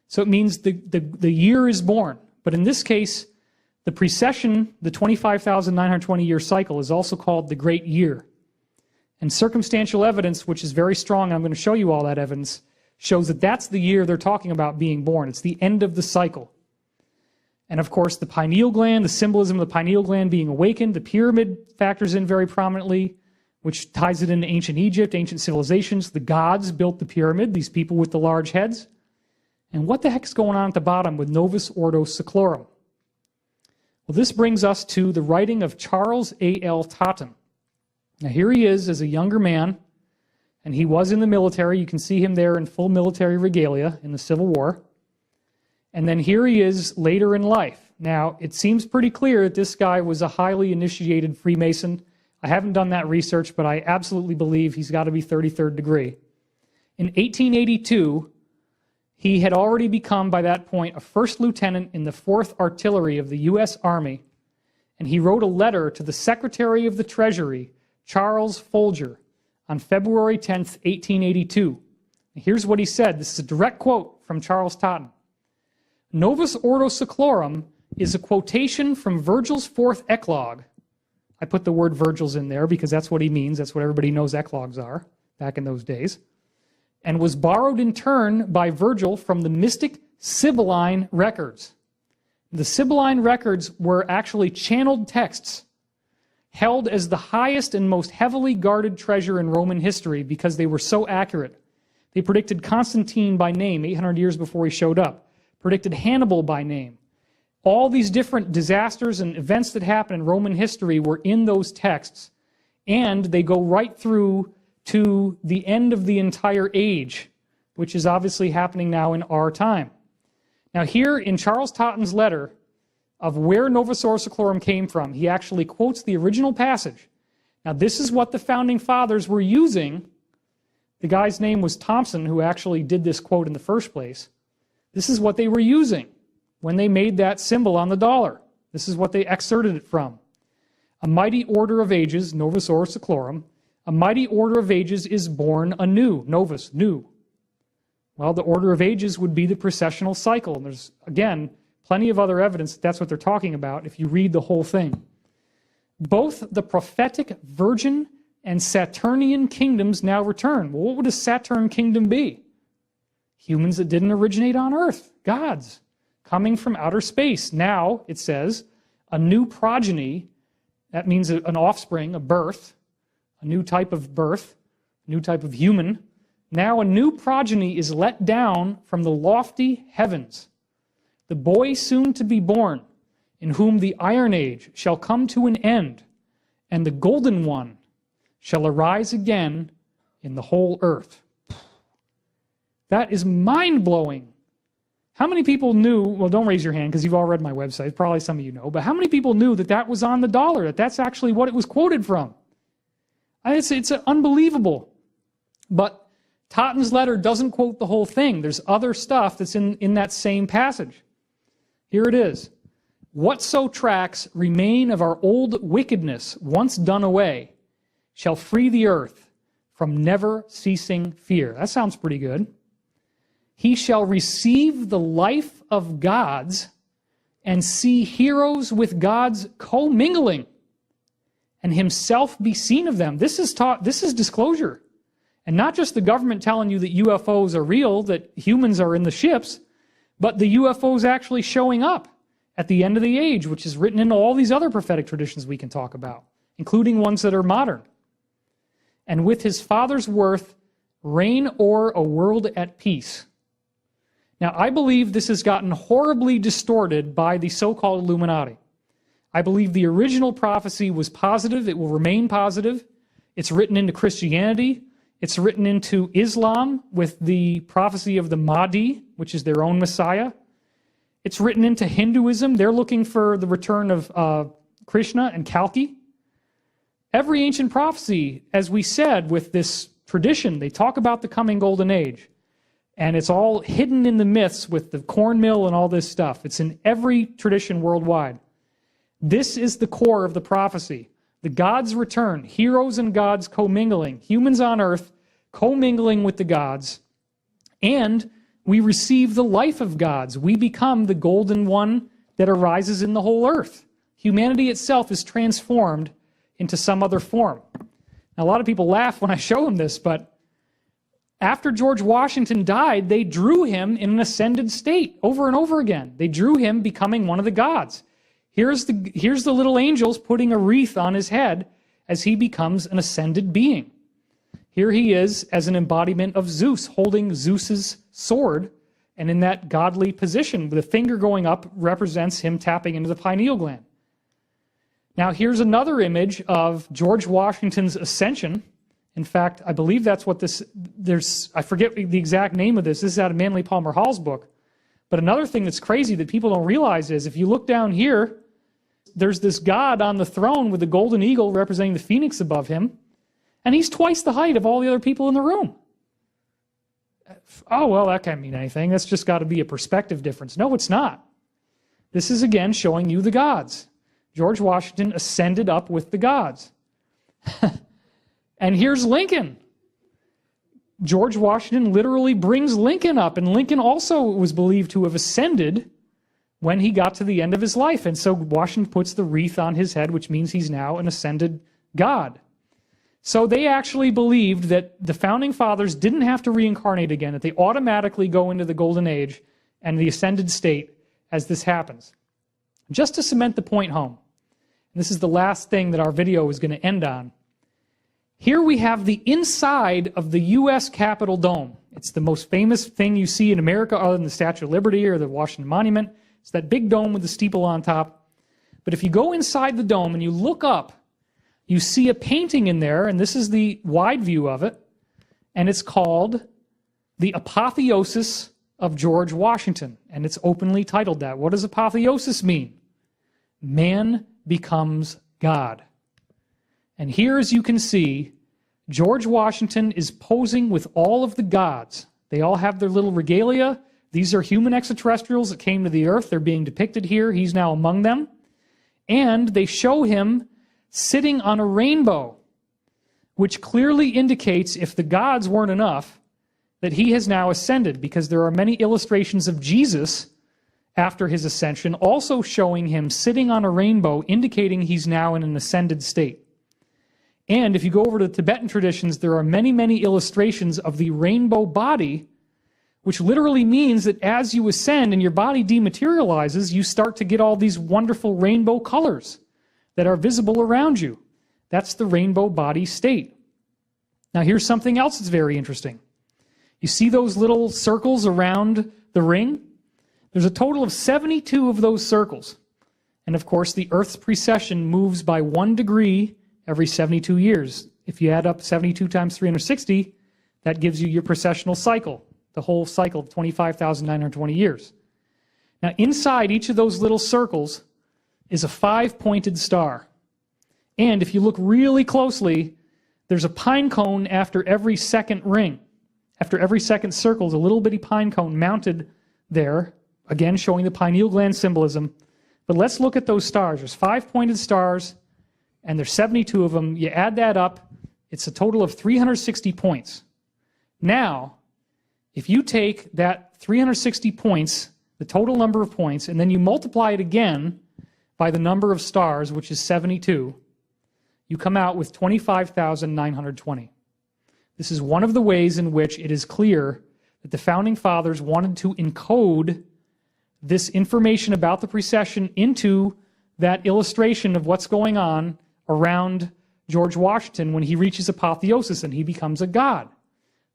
So it means the year is born. But in this case, the precession, the 25,920 year cycle, is also called the Great Year. And circumstantial evidence, which is very strong, and I'm going to show you all that evidence, shows that that's the year they're talking about being born. It's the end of the cycle. And of course, the pineal gland, the symbolism of the pineal gland being awakened, the pyramid factors in very prominently, which ties it into ancient Egypt, ancient civilizations. The gods built the pyramid, these people with the large heads. And what the heck is going on at the bottom with Novus Ordo Seclorum? Well, this brings us to the writing of Charles A.L. Totten. Now, here he is as a younger man, and he was in the military. You can see him there in full military regalia in the Civil War. And then here he is later in life. Now, it seems pretty clear that this guy was a highly initiated Freemason. I haven't done that research, but I absolutely believe he's got to be 33rd degree. In 1882, he had already become, by that point, a first lieutenant in the 4th Artillery of the U.S. Army, and he wrote a letter to the Secretary of the Treasury, Charles Folger, on February 10th, 1882. And here's what he said. This is a direct quote from Charles Totten. Novus Ordo Seclorum is a quotation from Virgil's 4th eclogue. I put the word Virgil's in there because that's what he means. That's what everybody knows eclogues are back in those days. And was borrowed in turn by Virgil from the mystic Sibylline records. The Sibylline records were actually channeled texts held as the highest and most heavily guarded treasure in Roman history because they were so accurate. They predicted Constantine by name 800 years before he showed up, predicted Hannibal by name. All these different disasters and events that happened in Roman history were in those texts, and they go right through to the end of the entire age, which is obviously happening now in our time. Now here in Charles Totten's letter of where Novus Ordo Seclorum came from, he actually quotes the original passage. Now this is what the founding fathers were using The guy's name was Thompson, who actually did this quote in the first place. This is what they were using when they made that symbol on the dollar. This is what they excerpted it from. A mighty order of ages, novus ordo seclorum, a mighty order of ages is born anew, novus, new. Well, the order of ages would be the precessional cycle. And there's, again, plenty of other evidence that that's what they're talking about if you read the whole thing. Both the prophetic virgin and Saturnian kingdoms now return. Well, what would a Saturn kingdom be? Humans that didn't originate on Earth, gods, coming from outer space. Now, it says, a new progeny, that means an offspring, a birth, a new type of birth, a new type of human. Now a new progeny is let down from the lofty heavens. The boy soon to be born, in whom the Iron Age shall come to an end, and the Golden One shall arise again in the whole earth. That is mind-blowing. How many people knew, well, don't raise your hand because you've all read my website, probably some of you know, but how many people knew that that was on the dollar, that that's actually what it was quoted from? It's unbelievable. But Totten's letter doesn't quote the whole thing. There's other stuff that's in that same passage. Here it is. Whatso tracks remain of our old wickedness, once done away, shall free the earth from never ceasing fear. That sounds pretty good. He shall receive the life of gods and see heroes with gods commingling, and himself be seen of them. This is disclosure. And not just the government telling you that UFOs are real, that humans are in the ships, but the UFOs actually showing up at the end of the age, which is written into all these other prophetic traditions we can talk about, including ones that are modern. And with his Father's worth, reign o'er a world at peace. Now, I believe this has gotten horribly distorted by the so-called Illuminati. I believe the original prophecy was positive. It will remain positive. It's written into Christianity. It's written into Islam with the prophecy of the Mahdi, which is their own Messiah. It's written into Hinduism. They're looking for the return of Krishna and Kalki. Every ancient prophecy, as we said, with this tradition, they talk about the coming golden age. And it's all hidden in the myths with the corn mill and all this stuff. It's in every tradition worldwide. This is the core of the prophecy. The gods return, heroes and gods commingling, humans on earth commingling with the gods, and we receive the life of gods. We become the golden one that arises in the whole earth. Humanity itself is transformed into some other form. Now, a lot of people laugh when I show them this, but after George Washington died, they drew him in an ascended state over and over again. They drew him becoming one of the gods. Here's the little angels putting a wreath on his head as he becomes an ascended being. Here he is as an embodiment of Zeus, holding Zeus's sword, and in that godly position. The finger going up represents him tapping into the pineal gland. Now here's another image of George Washington's ascension. In fact, I believe that's what I forget the exact name of this. This is out of Manly Palmer Hall's book. But another thing that's crazy that people don't realize is if you look down here, there's this god on the throne with the golden eagle representing the phoenix above him, and he's twice the height of all the other people in the room. Oh, well, that can't mean anything. That's just got to be a perspective difference. No, it's not. This is, again, showing you the gods. George Washington ascended up with the gods. And here's Lincoln. George Washington literally brings Lincoln up, and Lincoln also was believed to have ascended when he got to the end of his life. And so Washington puts the wreath on his head, which means he's now an ascended god. So they actually believed that the founding fathers didn't have to reincarnate again, that they automatically go into the golden age and the ascended state as this happens. Just to cement the point home, and this is the last thing that our video is going to end on, here we have the inside of the U.S. Capitol Dome. It's the most famous thing you see in America other than the Statue of Liberty or the Washington Monument. It's that big dome with the steeple on top. But if you go inside the dome and you look up, you see a painting in there, and this is the wide view of it, and it's called The Apotheosis of George Washington, and it's openly titled that. What does apotheosis mean? Man becomes God. And here, as you can see, George Washington is posing with all of the gods. They all have their little regalia. These are human extraterrestrials that came to the earth. They're being depicted here. He's now among them. And they show him sitting on a rainbow, which clearly indicates, if the gods weren't enough, that he has now ascended, because there are many illustrations of Jesus after his ascension also showing him sitting on a rainbow, indicating he's now in an ascended state. And if you go over to the Tibetan traditions, there are many, many illustrations of the rainbow body, which literally means that as you ascend and your body dematerializes, you start to get all these wonderful rainbow colors that are visible around you. That's the rainbow body state. Now here's something else that's very interesting. You see those little circles around the ring? There's a total of 72 of those circles. And of course, the Earth's precession moves by 1 degree every 72 years. If you add up 72 times 360, that gives you your precessional cycle, the whole cycle of 25,920 years. Now, inside each of those little circles is a 5-pointed star. And if you look really closely, there's a pine cone after every second ring. After every second circle is a little bitty pine cone mounted there, again showing the pineal gland symbolism. But let's look at those stars. There's 5 pointed stars, and there's 72 of them. You add that up, it's a total of 360 points. Now, if you take that 360 points, the total number of points, and then you multiply it again by the number of stars, which is 72, you come out with 25,920. This is one of the ways in which it is clear that the Founding Fathers wanted to encode this information about the precession into that illustration of what's going on around George Washington when he reaches apotheosis and he becomes a god.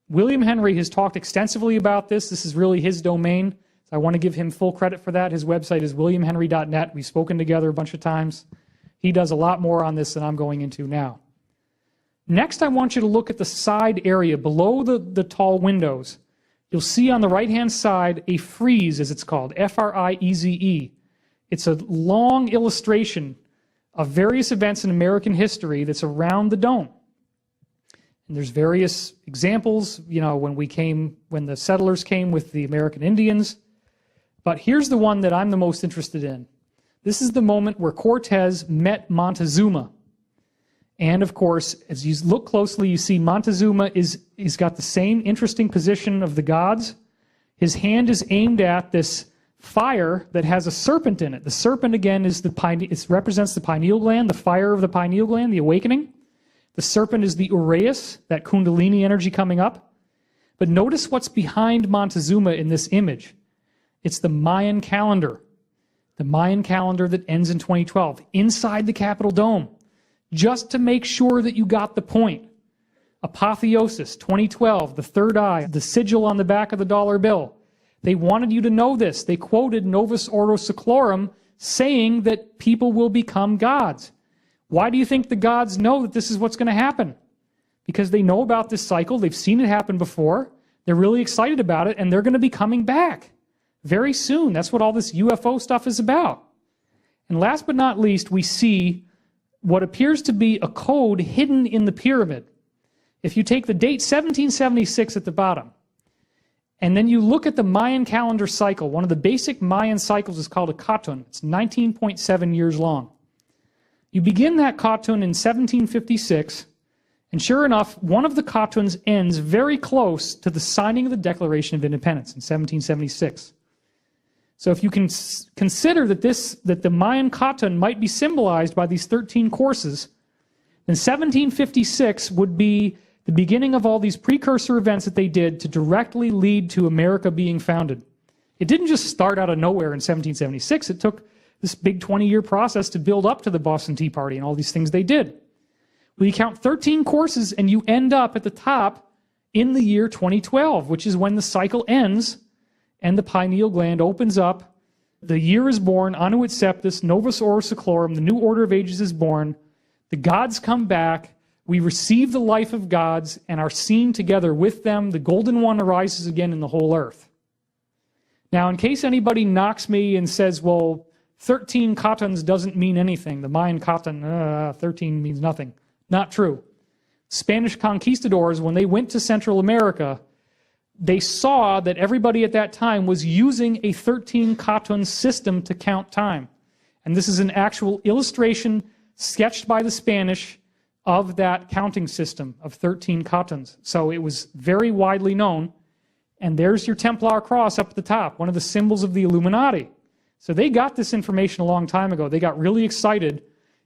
William Henry has talked extensively about this. This is really his domain. So I want to give him full credit for that. His website is williamhenry.net. We've spoken together a bunch of times. He does a lot more on this than I'm going into now. Next, I want you to look at the side area below the tall windows. You'll see on the right-hand side a frieze, as it's called, F-R-I-E-Z-E. It's a long illustration of various events in American history that's around the dome. And there's various examples, when the settlers came with the American Indians. But here's the one that I'm the most interested in. This is the moment where Cortez met Montezuma. And of course, as you look closely, you see Montezuma he's got the same interesting position of the gods. His hand is aimed at this fire that has a serpent in it. The serpent, again, it represents the pineal gland, the fire of the pineal gland, the awakening. The serpent is the uraeus, that kundalini energy coming up. But notice what's behind Montezuma in this image. It's the Mayan calendar. The Mayan calendar that ends in 2012, inside the Capitol Dome. Just to make sure that you got the point. Apotheosis, 2012, the third eye, the sigil on the back of the dollar bill. They wanted you to know this. They quoted Novus Ordo Seclorum saying that people will become gods. Why do you think the gods know that this is what's going to happen? Because they know about this cycle. They've seen it happen before. They're really excited about it, and they're going to be coming back very soon. That's what all this UFO stuff is about. And last but not least, we see what appears to be a code hidden in the pyramid. If you take the date 1776 at the bottom, and then you look at the Mayan calendar cycle, one of the basic Mayan cycles is called a Katun. It's 19.7 years long. You begin that Katun in 1756, and sure enough, one of the Katuns ends very close to the signing of the Declaration of Independence in 1776. So if you can consider that the Mayan Katun might be symbolized by these 13 courses, then 1756 would be the beginning of all these precursor events that they did to directly lead to America being founded. It didn't just start out of nowhere in 1776. It took this big 20-year process to build up to the Boston Tea Party and all these things they did. Well, you count 13 courses and you end up at the top in the year 2012, which is when the cycle ends and the pineal gland opens up. The year is born, Anu et Septis, Novus Ordo Seclorum, the new order of ages is born. The gods come back. We receive the life of gods and are seen together with them. The golden one arises again in the whole earth. Now, in case anybody knocks me and says, well, 13 Katuns doesn't mean anything. The Mayan Katun, 13 means nothing. Not true. Spanish conquistadors, when they went to Central America, they saw that everybody at that time was using a 13 katon system to count time. And this is an actual illustration sketched by the Spanish of that counting system of 13 katons. So it was very widely known. And there's your Templar cross up at the top, one of the symbols of the Illuminati. So they got this information a long time ago. They got really excited.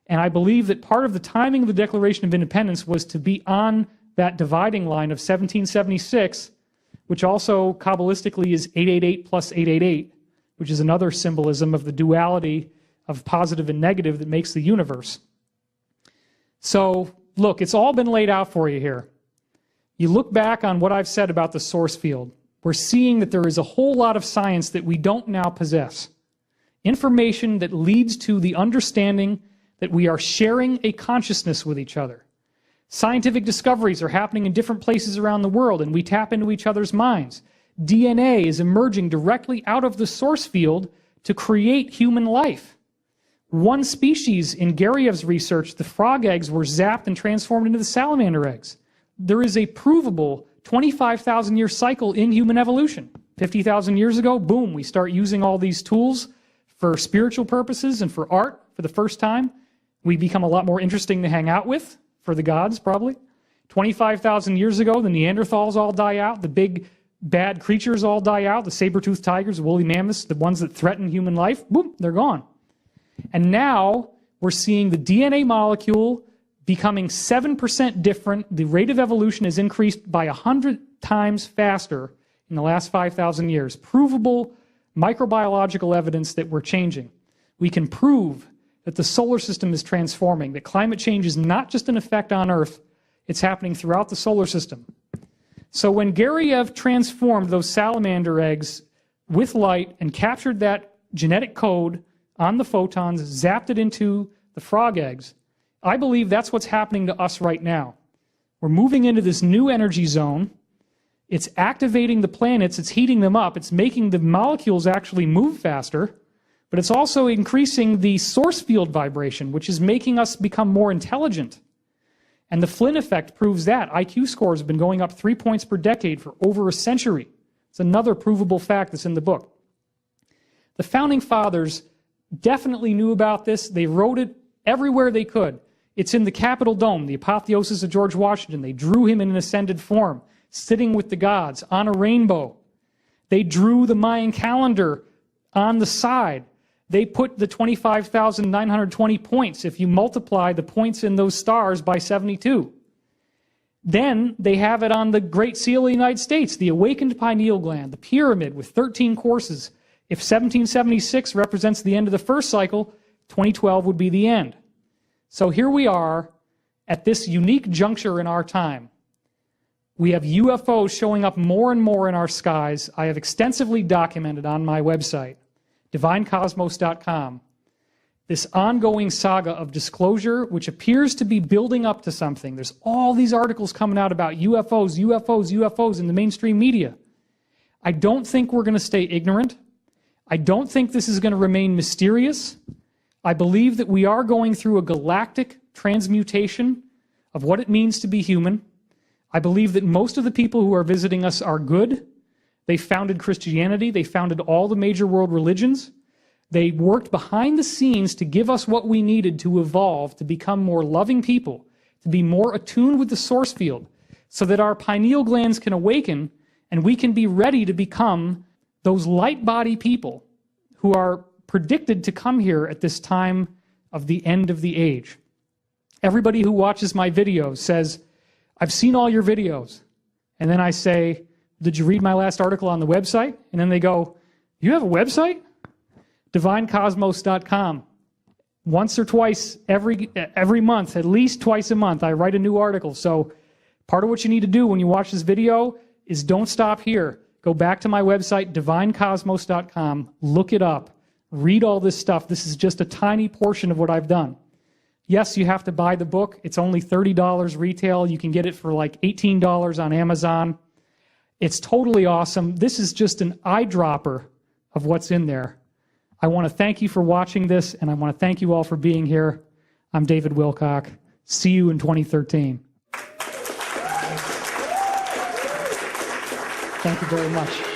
And I believe that part of the timing of the Declaration of Independence was to be on that dividing line of 1776, which also Kabbalistically is 888 plus 888, which is another symbolism of the duality of positive and negative that makes the universe. So, look, it's all been laid out for you here. You look back on what I've said about the source field. We're seeing that there is a whole lot of science that we don't now possess. Information that leads to the understanding that we are sharing a consciousness with each other. Scientific discoveries are happening in different places around the world, and we tap into each other's minds. DNA is emerging directly out of the source field to create human life. One species in Gareyev's research, the frog eggs were zapped and transformed into the salamander eggs. There is a provable 25,000-year cycle in human evolution. 50,000 years ago, boom, we start using all these tools for spiritual purposes and for art for the first time. We become a lot more interesting to hang out with, for the gods, probably. 25,000 years ago, the Neanderthals all die out, the big bad creatures all die out, the saber-toothed tigers, the woolly mammoths, the ones that threaten human life, boom, they're gone. And now we're seeing the DNA molecule becoming 7% different. The rate of evolution has increased by 100 times faster in the last 5,000 years. Provable microbiological evidence that we're changing. We can prove that the solar system is transforming, that climate change is not just an effect on Earth, it's happening throughout the solar system. So when Gareyev transformed those salamander eggs with light and captured that genetic code on the photons, zapped it into the frog eggs, I believe that's what's happening to us right now. We're moving into this new energy zone. It's activating the planets, it's heating them up, it's making the molecules actually move faster, but it's also increasing the source field vibration, which is making us become more intelligent. And the Flynn effect proves that. IQ scores have been going up 3 points per decade for over a century. It's another provable fact that's in the book. The Founding Fathers definitely knew about this. They wrote it everywhere they could. It's in the Capitol Dome, the apotheosis of George Washington. They drew him in an ascended form, sitting with the gods on a rainbow. They drew the Mayan calendar on the side. They put the 25,920 points, if you multiply the points in those stars by 72. Then they have it on the Great Seal of the United States, the awakened pineal gland, the pyramid with 13 courses. If 1776 represents the end of the first cycle, 2012 would be the end. So here we are at this unique juncture in our time. We have UFOs showing up more and more in our skies. I have extensively documented on my website, divinecosmos.com, this ongoing saga of disclosure, which appears to be building up to something. There's all these articles coming out about UFOs, UFOs, UFOs in the mainstream media. I don't think we're going to stay ignorant. I don't think this is going to remain mysterious. I believe that we are going through a galactic transmutation of what it means to be human. I believe that most of the people who are visiting us are good. They founded Christianity. They founded all the major world religions. They worked behind the scenes to give us what we needed to evolve, to become more loving people, to be more attuned with the source field, so that our pineal glands can awaken and we can be ready to become those light body people who are predicted to come here at this time of the end of the age. Everybody who watches my videos says, I've seen all your videos. And then I say, did you read my last article on the website? And then they go, you have a website? divinecosmos.com. Once or twice every month, at least twice a month, I write a new article. So part of what you need to do when you watch this video is don't stop here. Go back to my website, divinecosmos.com, look it up, read all this stuff. This is just a tiny portion of what I've done. Yes, you have to buy the book. It's only $30 retail. You can get it for like $18 on Amazon. It's totally awesome. This is just an eyedropper of what's in there. I want to thank you for watching this, and I want to thank you all for being here. I'm David Wilcock. See you in 2013. Thank you very much.